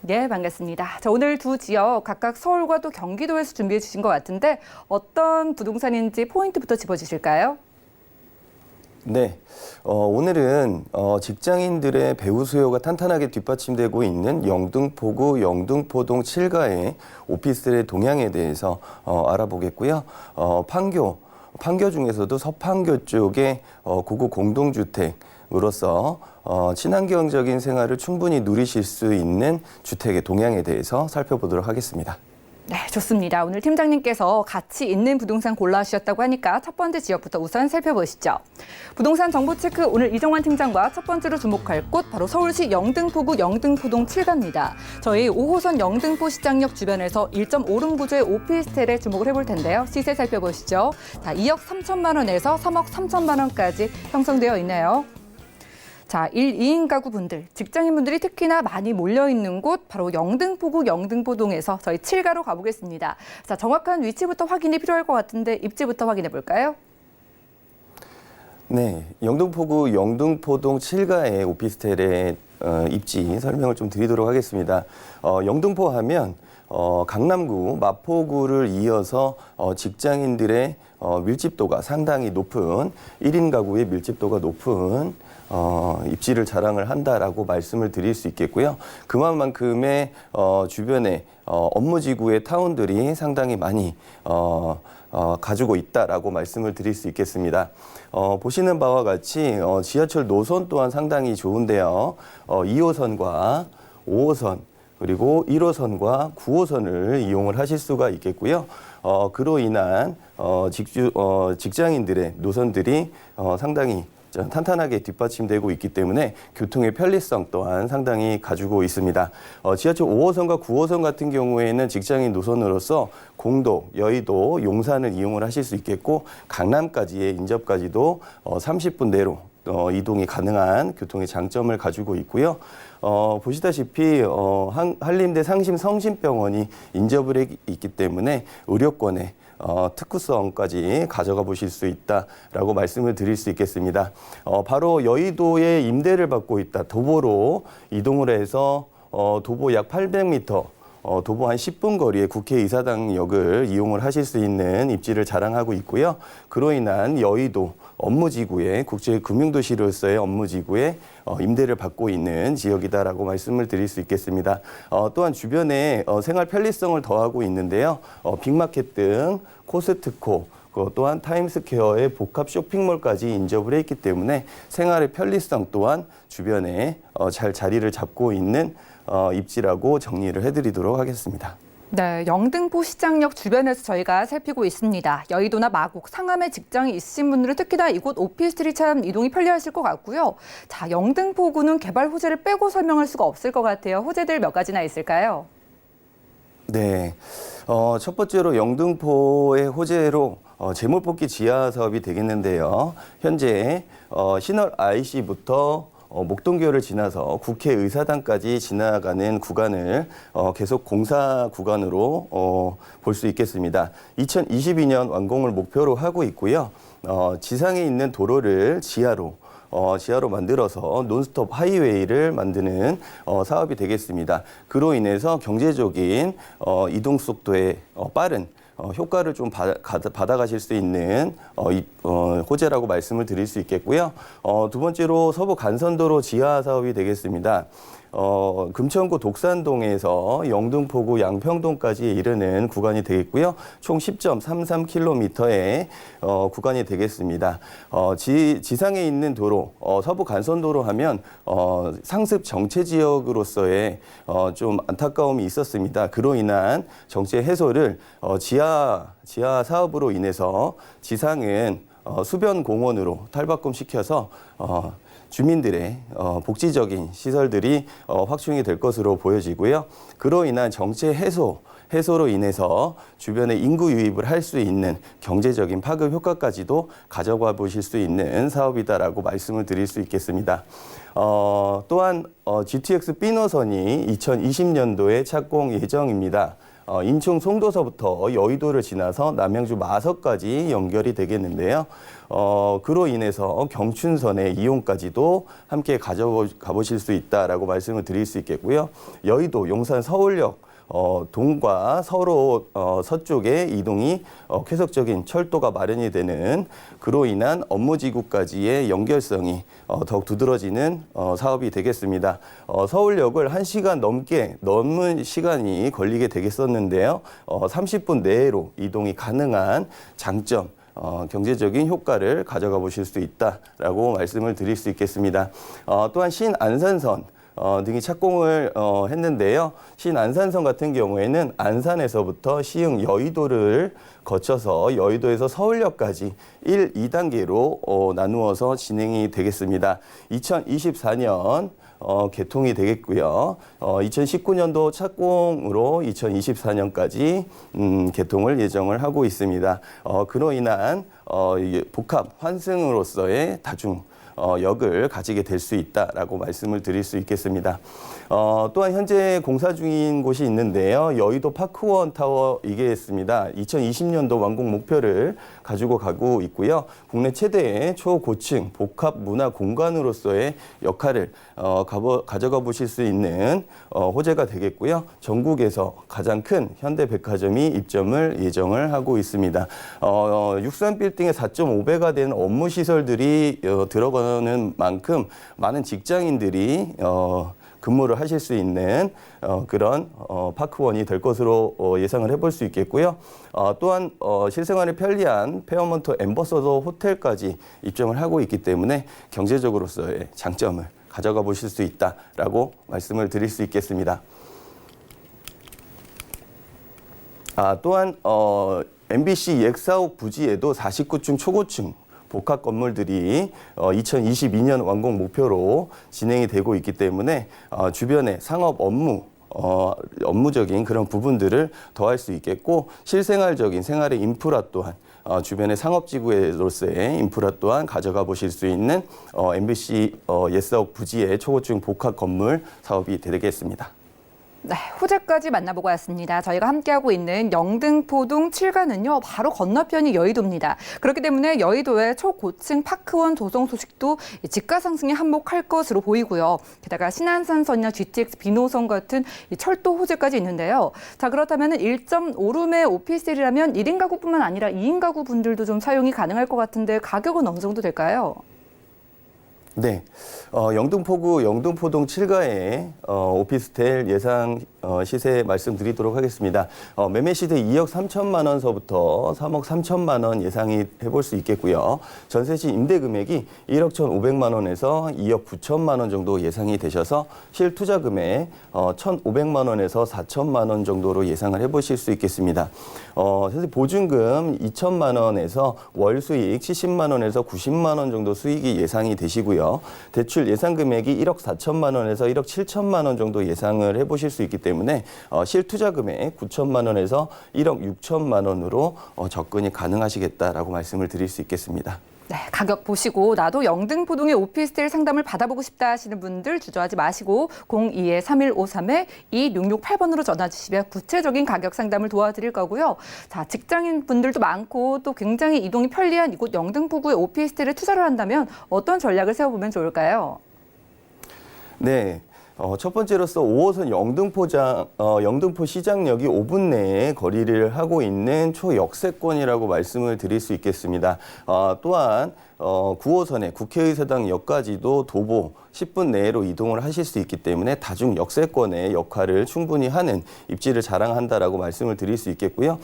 네, 반갑습니다. 자, 오늘 두 지역 각각 서울과 또 경기도에서 준비해 주신 것 같은데 어떤 부동산인지 포인트부터 짚어주실까요? 네, 오늘은 직장인들의 배우 수요가 탄탄하게 뒷받침되고 있는 영등포구 영등포동 7가의 오피스텔의 동향에 대해서 알아보겠고요. 판교 중에서도 서판교 쪽에 고급 공동주택 으로써 친환경적인 생활을 충분히 누리실 수 있는 주택의 동향에 대해서 살펴보도록 하겠습니다. 네, 좋습니다. 오늘 팀장님께서 가치 있는 부동산 골라주셨다고 하니까 첫 번째 지역부터 우선 살펴보시죠. 부동산 정보 체크 오늘 이정환 팀장과 첫 번째로 주목할 곳 바로 서울시 영등포구 영등포동 7가입니다. 저희 5호선 영등포 시장역 주변에서 1.5룸 구조의 오피스텔에 주목을 해볼 텐데요. 시세 살펴보시죠. 자, 2억 3천만 원에서 3억 3천만 원까지 형성되어 있네요. 자, 1, 2인 가구 분들, 직장인분들이 특히나 많이 몰려있는 곳 바로 영등포구 영등포동에서 저희 7가로 가보겠습니다. 자, 정확한 위치부터 확인이 필요할 것 같은데 입지부터 확인해 볼까요? 네, 영등포구 영등포동 7가의 오피스텔의 입지 설명을 좀 드리도록 하겠습니다. 영등포 하면 강남구, 마포구를 이어서 직장인들의 밀집도가 상당히 높은 1인 가구의 밀집도가 높은 입지를 자랑을 한다라고 말씀을 드릴 수 있겠고요. 그만큼의 주변에 업무지구의 타운들이 상당히 많이 가지고 있다라고 말씀을 드릴 수 있겠습니다. 보시는 바와 같이 지하철 노선 또한 상당히 좋은데요. 2호선과 5호선 그리고 1호선과 9호선을 이용을 하실 수가 있겠고요. 그로 인한 직장인들의 노선들이 상당히 탄탄하게 뒷받침되고 있기 때문에 교통의 편리성 또한 상당히 가지고 있습니다. 지하철 5호선과 9호선 같은 경우에는 직장인 노선으로서 공도, 여의도, 용산을 이용을 하실 수 있겠고 강남까지의 인접까지도 30분 내로 이동이 가능한 교통의 장점을 가지고 있고요. 보시다시피 한림대 상심성심병원이 인접을 있기 때문에 의료권에 특구성까지 가져가 보실 수 있다라고 말씀을 드릴 수 있겠습니다. 바로 여의도에 임대를 받고 있다. 도보로 이동을 해서 도보 약 800m, 도보 한 10분 거리의 국회의사당역을 이용을 하실 수 있는 입지를 자랑하고 있고요. 그로 인한 여의도 업무지구에 국제금융도시로서의 업무지구에 임대를 받고 있는 지역이다라고 말씀을 드릴 수 있겠습니다. 또한 주변에 생활 편리성을 더하고 있는데요. 빅마켓 등 코스트코 또한 타임스퀘어의 복합 쇼핑몰까지 인접을 해 있기 때문에 생활의 편리성 또한 주변에 잘 자리를 잡고 있는 입지라고 정리를 해드리도록 하겠습니다. 네, 영등포 시장역 주변에서 저희가 살피고 있습니다. 여의도나 마곡, 상암에 직장이 있으신 분들은 특히나 이곳 오피스텔이 참 이동이 편리하실 것 같고요. 자, 영등포구는 개발 호재를 빼고 설명할 수가 없을 것 같아요. 호재들 몇 가지나 있을까요? 네, 첫 번째로 영등포의 호재로 재물뽑기 지하 사업이 되겠는데요. 현재 신월 IC부터 목동교를 지나서 국회의사당까지 지나가는 구간을 계속 공사 구간으로 볼 수 있겠습니다. 2022년 완공을 목표로 하고 있고요. 지상에 있는 도로를 지하로 만들어서 논스톱 하이웨이를 만드는 사업이 되겠습니다. 그로 인해서 경제적인 이동 속도의 빠른 효과를 좀 받아가실 수 있는 호재라고 말씀을 드릴 수 있겠고요. 두 번째로 서부 간선도로 지하 사업이 되겠습니다. 금천구 독산동에서 영등포구 양평동까지 이르는 구간이 되겠고요. 총 10.33km의 구간이 되겠습니다. 지상에 있는 도로, 서부 간선도로 하면 상습 정체 지역으로서의 좀 안타까움이 있었습니다. 그로 인한 정체 해소를 지하 사업으로 인해서 지상은 수변 공원으로 탈바꿈시켜서 주민들의 복지적인 시설들이 확충이 될 것으로 보여지고요. 그로 인한 정체 해소로 인해서 주변에 인구 유입을 할 수 있는 경제적인 파급 효과까지도 가져가 보실 수 있는 사업이다라고 말씀을 드릴 수 있겠습니다. 또한 GTX B 노선이 2020년도에 착공 예정입니다. 인천 송도서부터 여의도를 지나서 남양주 마석까지 연결이 되겠는데요. 그로 인해서 경춘선의 이용까지도 함께 가보실 수 있다라고 말씀을 드릴 수 있겠고요. 여의도, 용산, 서울역 동과 서로 서쪽의 이동이 쾌적적인 철도가 마련이 되는 그로 인한 업무지구까지의 연결성이 더욱 두드러지는 사업이 되겠습니다. 서울역을 1시간 넘는 시간이 걸리게 되겠었는데요. 30분 내로 이동이 가능한 장점, 경제적인 효과를 가져가 보실 수 있다라고 말씀을 드릴 수 있겠습니다. 또한 신안산선 등이 착공을 했는데요. 신안산선 같은 경우에는 안산에서부터 시흥 여의도를 거쳐서 여의도에서 서울역까지 1, 2단계로 나누어서 진행이 되겠습니다. 2024년 개통이 되겠고요. 2019년도 착공으로 2024년까지 개통을 예정을 하고 있습니다. 그로 인한 이게 복합 환승으로서의 다중 역을 가지게 될 수 있다라고 말씀을 드릴 수 있겠습니다. 또한 현재 공사 중인 곳이 있는데요. 여의도 파크원 타워 이게있습니다. 2020년도 완공 목표를 가지고 가고 있고요. 국내 최대의 초고층 복합 문화 공간으로서의 역할을 가져가 보실 수 있는 호재가 되겠고요. 전국에서 가장 큰 현대백화점이 입점을 예정을 하고 있습니다. 63빌딩의 4.5배가 되는 업무 시설들이 들어가는 만큼 많은 직장인들이 근무를 하실 수 있는 그런 파크원이 될 것으로 예상을 해볼 수 있겠고요. 또한 실생활에 편리한 페어먼트 엠버서더 호텔까지 입점을 하고 있기 때문에 경제적으로서의 장점을 가져가 보실 수 있다라고 말씀을 드릴 수 있겠습니다. 또한 MBC EX4옥 부지에도 49층 초고층 복합 건물들이 2022년 완공 목표로 진행이 되고 있기 때문에 주변의 상업 업무적인 그런 부분들을 더할 수 있겠고 실생활적인 생활의 인프라 또한 주변의 상업지구로서의 인프라 또한 가져가 보실 수 있는 MBC 예스아웃 부지의 초고층 복합 건물 사업이 되겠습니다. 네, 호재까지 만나보고 왔습니다. 저희가 함께하고 있는 영등포동 7가는요. 바로 건너편이 여의도입니다. 그렇기 때문에 여의도의 초고층 파크원 조성 소식도 집가 상승에 한몫할 것으로 보이고요. 게다가 신안산선이나 GTX 비노선 같은 철도 호재까지 있는데요. 자, 그렇다면 1.5룸의 오피스텔이라면 1인 가구뿐만 아니라 2인 가구 분들도 좀 사용이 가능할 것 같은데 가격은 어느 정도 될까요? 네, 영등포구 영등포동 7가의 오피스텔 예상 시세 말씀드리도록 하겠습니다. 매매 시세 2억 3천만 원서부터 3억 3천만 원 예상이 해볼 수 있겠고요. 전세시 임대 금액이 1억 1,500만 원에서 2억 9천만 원 정도 예상이 되셔서 실투자 금액 1,500만 원에서 4천만 원 정도로 예상을 해보실 수 있겠습니다. 사실 보증금 2천만 원에서 월 수익 70만 원에서 90만 원 정도 수익이 예상이 되시고요. 대출 예상 금액이 1억 4천만 원에서 1억 7천만 원 정도 예상을 해보실 수 있기 때문에 실투자 금액 9천만 원에서 1억 6천만 원으로 접근이 가능하시겠다라고 말씀을 드릴 수 있겠습니다. 네, 가격 보시고 나도 영등포동의 오피스텔 상담을 받아보고 싶다 하시는 분들 주저하지 마시고 02-3153-2668번으로 전화 주시면 구체적인 가격 상담을 도와드릴 거고요. 자, 직장인 분들도 많고 또 굉장히 이동이 편리한 이곳 영등포구의 오피스텔에 투자를 한다면 어떤 전략을 세워보면 좋을까요? 네. 첫 번째로서 5호선 영등포 시장역이 5분 내에 거리를 하고 있는 초역세권이라고 말씀을 드릴 수 있겠습니다. 또한 9호선의 국회의사당역까지도 도보 10분 내로 이동을 하실 수 있기 때문에 다중 역세권의 역할을 충분히 하는 입지를 자랑한다라고 말씀을 드릴 수 있겠고요.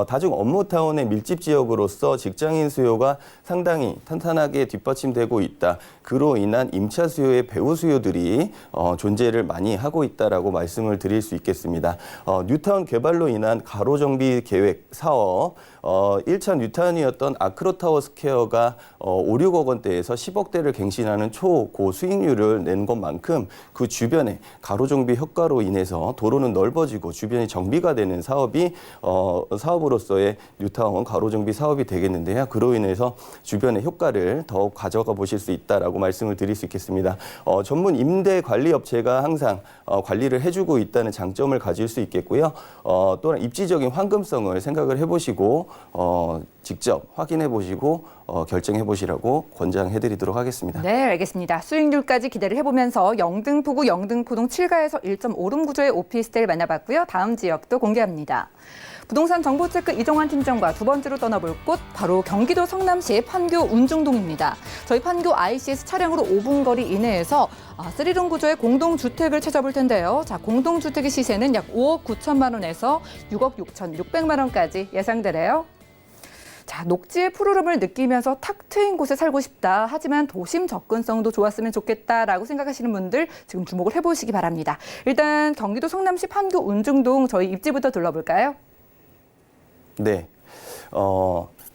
다중 업무타운의 밀집 지역으로서 직장인 수요가 상당히 탄탄하게 뒷받침되고 있다. 그로 인한 임차 수요의 배후 수요들이 존재를 많이 하고 있다라고 말씀을 드릴 수 있겠습니다. 뉴타운 개발로 인한 가로정비 계획 사업 1차 뉴타운이었던 아크로타워 스퀘어가 5, 6억 원대에서 10억대를 갱신하는 초고 수익률을 낸 것만큼 그 주변에 가로정비 효과로 인해서 도로는 넓어지고 주변이 정비가 되는 사업이 사업으로서의 뉴타운 가로정비 사업이 되겠는데요. 그로 인해서 주변의 효과를 더욱 가져가 보실 수 있다라고 말씀을 드릴 수 있겠습니다. 전문 임대 관리 업체가 항상 관리를 해주고 있다는 장점을 가질 수 있겠고요. 또한 입지적인 황금성을 생각을 해보시고 직접 확인해 보시고 결정해 보시라고 권장해 드리도록 하겠습니다. 네, 알겠습니다. 수익률까지 기대를 해보면서 영등포구 영등포동 7가에서 1.5룸 구조의 오피스텔 만나봤고요. 다음 지역도 공개합니다. 부동산 정보체크 이정환 팀장과 두 번째로 떠나볼 곳 바로 경기도 성남시 판교 운중동입니다. 저희 판교 ICS 차량으로 5분 거리 이내에서 3룸 구조의 공동주택을 찾아볼 텐데요. 자, 공동주택의 시세는 약 5억 9천만 원에서 6억 6천 6백만 원까지 예상되네요. 자, 자, 녹지의 푸르름을 느끼면서 탁 트인 곳에 살고 싶다. 하지만 도심 접근성도 좋았으면 좋겠다라고 생각하시는 분들 지금 주목을 해보시기 바랍니다. 일단 경기도 성남시 판교 운중동 저희 입지부터 둘러볼까요? 네.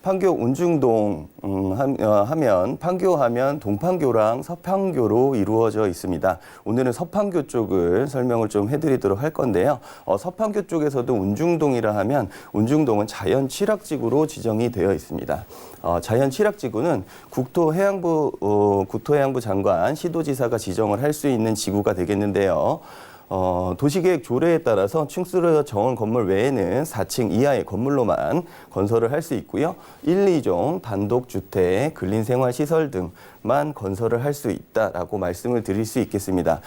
판교 운중동 하면 판교하면 동판교랑 서판교로 이루어져 있습니다. 오늘은 서판교 쪽을 설명을 좀 해드리도록 할 건데요. 서판교 쪽에서도 운중동이라 하면 운중동은 자연취락지구로 지정이 되어 있습니다. 자연취락지구는 국토해양부 장관, 시도지사가 지정을 할 수 있는 지구가 되겠는데요. 도시계획 조례에 따라서 층수를 정한 건물 외에는 4층 이하의 건물로만 건설을 할 수 있고요. 1, 2종 단독주택, 근린생활시설 등만 건설을 할 수 있다라고 말씀을 드릴 수 있겠습니다.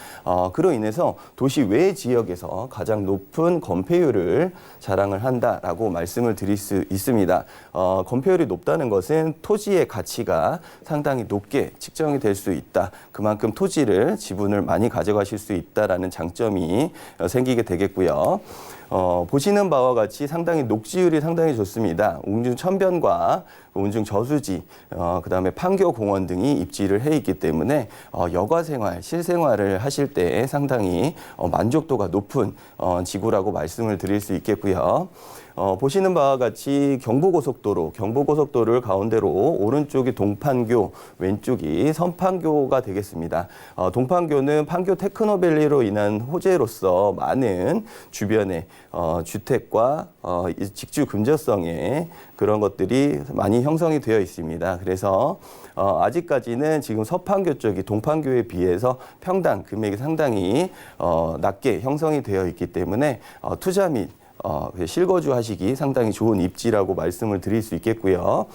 그로 인해서 도시 외 지역에서 가장 높은 건폐율을 자랑을 한다라고 말씀을 드릴 수 있습니다. 건폐율이 높다는 것은 토지의 가치가 상당히 높게 측정이 될 수 있다. 그만큼 토지를 지분을 많이 가져가실 수 있다라는 장점이 생기게 되겠고요. 보시는 바와 같이 상당히 녹지율이 상당히 좋습니다. 운중 천변과 운중 저수지, 그다음에 판교공원 등이 입지를 해 있기 때문에 여가 생활, 실생활을 하실 때 상당히 만족도가 높은 지구라고 말씀을 드릴 수 있겠고요. 보시는 바와 같이 경부고속도를 가운데로 오른쪽이 동판교, 왼쪽이 선판교가 되겠습니다. 동판교는 판교 테크노밸리로 인한 호재로서 많은 주변에 주택과 직주 금저성의 그런 것들이 많이 형성이 되어 있습니다. 그래서 아직까지는 지금 서판교 쪽이 동판교에 비해서 평당 금액이 상당히 낮게 형성이 되어 있기 때문에 투자 및 실거주 하시기 상당히 좋은 입지라고 말씀을 드릴 수 있겠고요.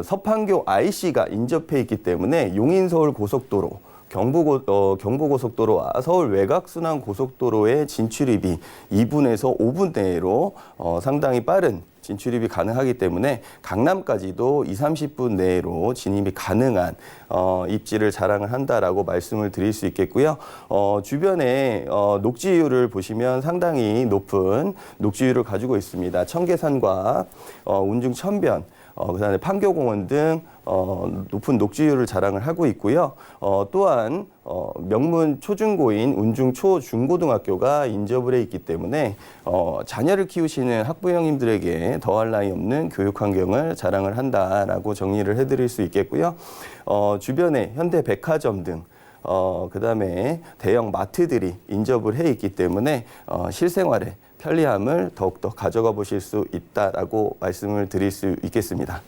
서판교 IC가 인접해 있기 때문에 용인서울 고속도로, 경부고속도로와 서울 외곽순환고속도로의 진출입이 2분에서 5분 내로 상당히 빠른 진출입이 가능하기 때문에 강남까지도 20-30분 내로 진입이 가능한 입지를 자랑을 한다라고 말씀을 드릴 수 있겠고요. 주변에 녹지율을 보시면 상당히 높은 녹지율을 가지고 있습니다. 청계산과 운중 천변, 그다음에 판교공원 등 높은 녹지율을 자랑을 하고 있고요. 또한 명문 초중고인 운중 초중고등학교가 인접을 해 있기 때문에 자녀를 키우시는 학부형님들에게 더할 나위 없는 교육 환경을 자랑을 한다라고 정리를 해드릴 수 있겠고요. 주변에 현대백화점 등 그다음에 대형 마트들이 인접을 해 있기 때문에 실생활에 편리함을 더욱더 가져가 보실 수 있다라고 말씀을 드릴 수 있겠습니다.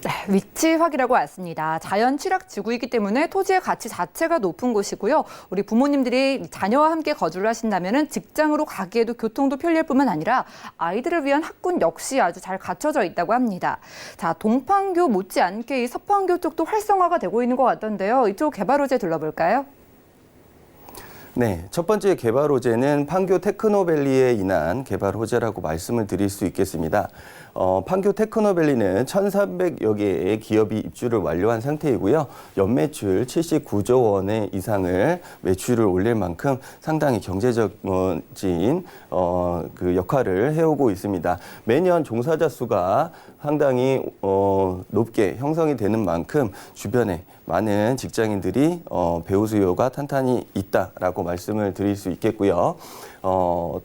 네, 위치 확인하고 왔습니다. 자연 취락 지구이기 때문에 토지의 가치 자체가 높은 곳이고요. 우리 부모님들이 자녀와 함께 거주를 하신다면 직장으로 가기에도 교통도 편리할 뿐만 아니라 아이들을 위한 학군 역시 아주 잘 갖춰져 있다고 합니다. 자, 동판교 못지않게 이 서판교 쪽도 활성화가 되고 있는 것 같던데요. 이쪽 개발 호재 둘러볼까요? 네, 첫 번째 개발 호재는 판교 테크노밸리에 인한 개발 호재라고 말씀을 드릴 수 있겠습니다. 판교 테크노밸리는 1,300여 개의 기업이 입주를 완료한 상태이고요. 연매출 79조 원의 이상을 매출을 올릴 만큼 상당히 경제적인 그 역할을 해오고 있습니다. 매년 종사자 수가 상당히 높게 형성이 되는 만큼 주변에 많은 직장인들이 배우 수요가 탄탄히 있다라고 말씀을 드릴 수 있겠고요.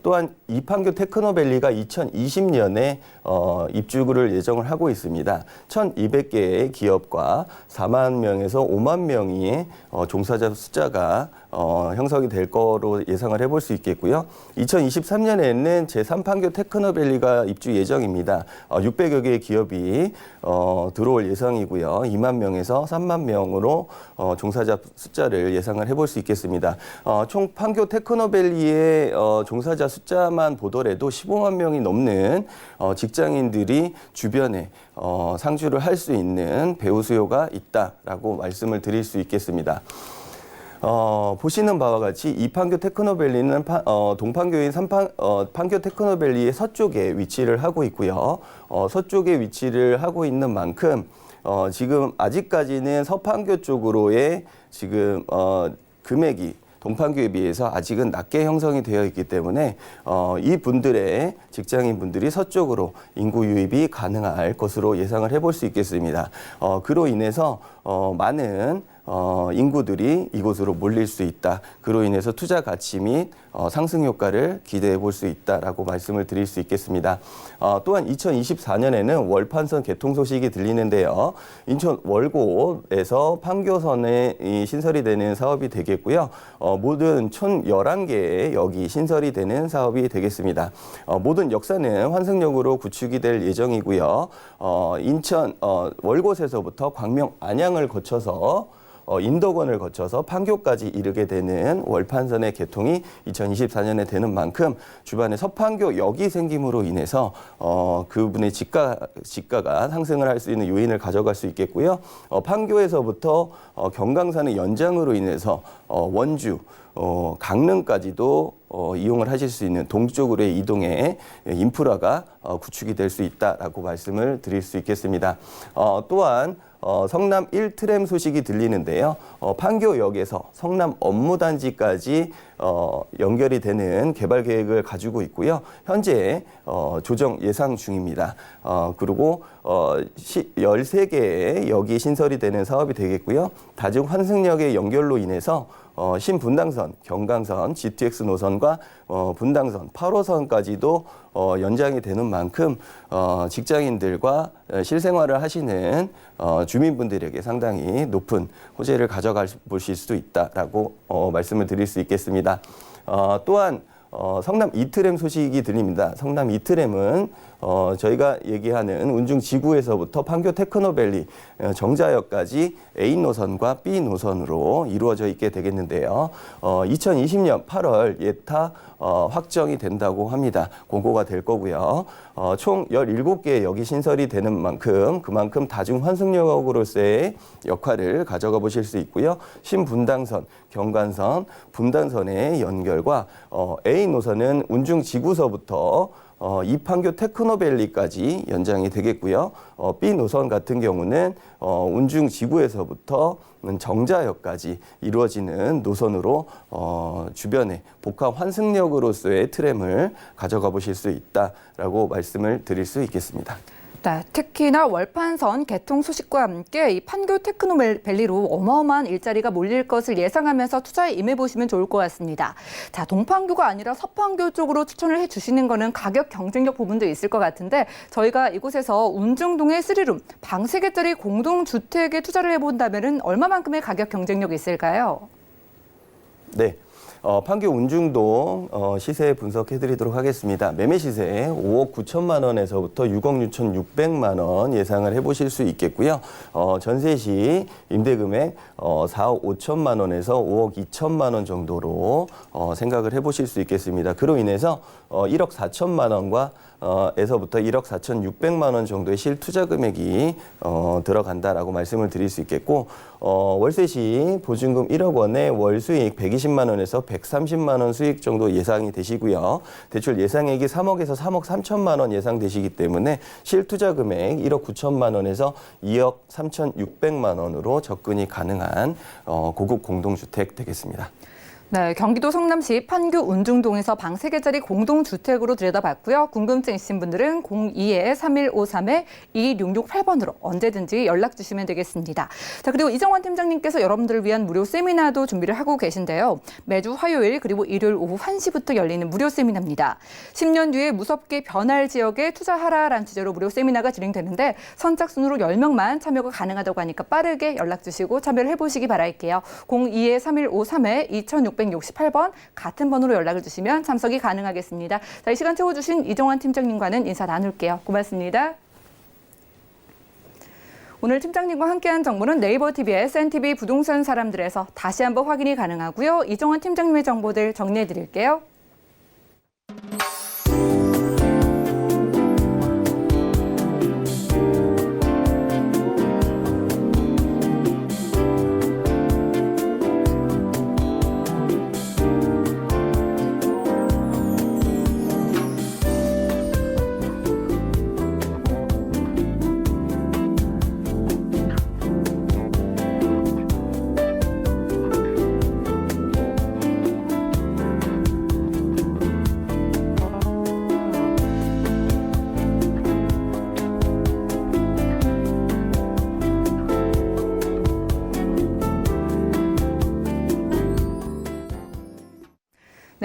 또한 이 판교 테크노밸리가 2020년에 입주를 예정을 하고 있습니다. 1,200개의 기업과 4만 명에서 5만 명의 종사자 숫자가 형성이 될 거로 예상을 해볼 수 있겠고요. 2023년에는 제3판교 테크노밸리가 입주 예정입니다. 600여 개의 기업이 들어올 예상이고요. 2만 명에서 3만 명으로 종사자 숫자를 예상을 해볼 수 있겠습니다. 총 판교 테크노밸리의 종사자 숫자만 보더라도 15만 명이 넘는 직장인들이 주변에 상주를 할 수 있는 배우 수요가 있다라고 말씀을 드릴 수 있겠습니다. 보시는 바와 같이 이 판교 테크노밸리는 동판교인 판교 테크노밸리의 서쪽에 위치를 하고 있고요. 서쪽에 위치를 하고 있는 만큼 지금 아직까지는 서판교 쪽으로의 지금 금액이 동판교에 비해서 아직은 낮게 형성이 되어 있기 때문에 이 분들의 직장인분들이 서쪽으로 인구 유입이 가능할 것으로 예상을 해볼 수 있겠습니다. 그로 인해서 많은 인구들이 이곳으로 몰릴 수 있다. 그로 인해서 투자 가치 및 상승 효과를 기대해 볼 수 있다라고 말씀을 드릴 수 있겠습니다. 또한 2024년에는 월판선 개통 소식이 들리는데요. 인천 월곶에서 판교선에 신설이 되는 사업이 되겠고요. 모든 총 11개의 역이 신설이 되는 사업이 되겠습니다. 모든 역사는 환승역으로 구축이 될 예정이고요. 인천 월곶에서부터 광명 안양을 거쳐서 인덕원을 거쳐서 판교까지 이르게 되는 월판선의 개통이 2024년에 되는 만큼 주변에 서판교 역이 생김으로 인해서 그분의 지가가 상승을 할 수 있는 요인을 가져갈 수 있겠고요. 판교에서부터 경강산의 연장으로 인해서 원주, 강릉까지도 이용을 하실 수 있는 동쪽으로의 이동의 인프라가 구축이 될 수 있다라고 말씀을 드릴 수 있겠습니다. 또한 성남 1트램 소식이 들리는데요. 판교역에서 성남 업무단지까지 연결이 되는 개발 계획을 가지고 있고요. 현재 조정 예상 중입니다. 그리고 13개의 역이 신설이 되는 사업이 되겠고요. 다중 환승역의 연결로 인해서 신분당선, 경강선, GTX 노선과 분당선, 8호선까지도 연장이 되는 만큼 직장인들과 실생활을 하시는 주민분들에게 상당히 높은 호재를 가져가 보실 수도 있다라고 말씀을 드릴 수 있겠습니다. 또한 성남 이트램 소식이 들립니다. 성남 이트램은 저희가 얘기하는 운중 지구에서부터 판교 테크노밸리 정자역까지 A 노선과 B 노선으로 이루어져 있게 되겠는데요. 2020년 8월 예타 확정이 된다고 합니다. 공고가 될 거고요. 총 17개의 역이 신설이 되는 만큼 그만큼 다중 환승역으로서의 역할을 가져가 보실 수 있고요. 신분당선, 경관선, 분당선의 연결과 A 노선은 운중 지구서부터 이판교 테크노밸리까지 연장이 되겠고요. B 노선 같은 경우는 운중 지구에서부터 정자역까지 이루어지는 노선으로 주변에 복합 환승역으로서의 트램을 가져가 보실 수 있다라고 말씀을 드릴 수 있겠습니다. 네, 특히나 월판선 개통 소식과 함께 이 판교 테크노밸리로 어마어마한 일자리가 몰릴 것을 예상하면서 투자에 임해보시면 좋을 것 같습니다. 자, 동판교가 아니라 서판교 쪽으로 추천을 해주시는 거는 가격 경쟁력 부분도 있을 것 같은데 저희가 이곳에서 운중동의 3룸, 방 3개짜리 공동주택에 투자를 해본다면 얼마만큼의 가격 경쟁력이 있을까요? 네. 판교 운중동 시세 분석해드리도록 하겠습니다. 매매 시세 5억 9천만 원에서부터 6억 6,600만 원 예상을 해보실 수 있겠고요. 전세 시 임대금액 4억 5천만 원에서 5억 2천만 원 정도로 생각을 해보실 수 있겠습니다. 그로 인해서 1억 4천만 원과 에서부터 1억 4,600만 원 정도의 실투자 금액이 들어간다라고 말씀을 드릴 수 있겠고 월세 시 보증금 1억 원에 월 수익 120만 원에서 130만 원 수익 정도 예상이 되시고요. 대출 예상액이 3억에서 3억 3천만 원 예상되시기 때문에 실투자 금액 1억 9천만 원에서 2억 3,600만 원으로 접근이 가능한 고급 공동주택 되겠습니다. 네, 경기도 성남시 판교 운중동에서 방 3개짜리 공동주택으로 들여다봤고요. 궁금증 있으신 분들은 02-3153-2668번으로 언제든지 연락 주시면 되겠습니다. 자, 그리고 이정환 팀장님께서 여러분들을 위한 무료 세미나도 준비를 하고 계신데요. 매주 화요일 그리고 일요일 오후 1시부터 열리는 무료 세미나입니다. 10년 뒤에 무섭게 변할 지역에 투자하라라는 주제로 무료 세미나가 진행되는데 선착순으로 10명만 참여가 가능하다고 하니까 빠르게 연락 주시고 참여를 해보시기 바랄게요. 02-3153-2668번 668번 같은 번호로 연락을 주시면 참석이 가능하겠습니다. 자, 이 시간 채워주신 이정환 팀장님과는 인사 나눌게요. 고맙습니다. 오늘 팀장님과 함께한 정보는 네이버 TV의 SNTV 부동산 사람들에서 다시 한번 확인이 가능하고요. 이정환 팀장님의 정보들 정리해드릴게요.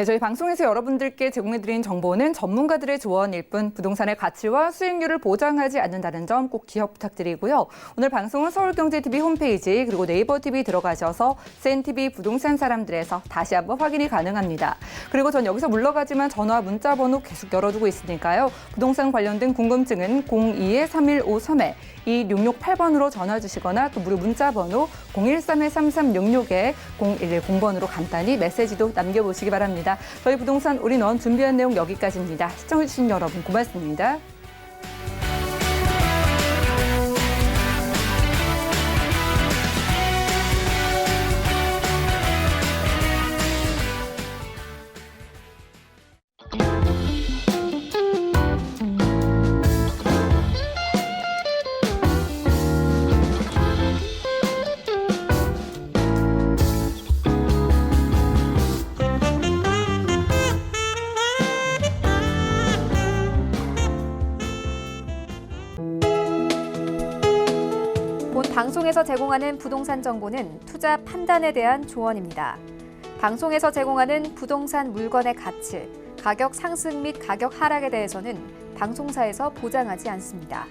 네, 저희 방송에서 여러분들께 제공해드린 정보는 전문가들의 조언일 뿐 부동산의 가치와 수익률을 보장하지 않는다는 점 꼭 기억 부탁드리고요. 오늘 방송은 서울경제TV 홈페이지 그리고 네이버 TV 들어가셔서 CNTV 부동산 사람들에서 다시 한번 확인이 가능합니다. 그리고 전 여기서 물러가지만 전화 문자 번호 계속 열어두고 있으니까요. 부동산 관련된 궁금증은 02-3153-2668번으로 전화 주시거나 또 무료 문자 번호 013-3366-0110번으로 간단히 메시지도 남겨보시기 바랍니다. 저희 부동산 올인원 준비한 내용 여기까지입니다. 시청해주신 여러분 고맙습니다. 본 방송에서 제공하는 부동산 정보는 투자 판단에 대한 조언입니다. 방송에서 제공하는 부동산 물건의 가치, 가격 상승 및 가격 하락에 대해서는 방송사에서 보장하지 않습니다.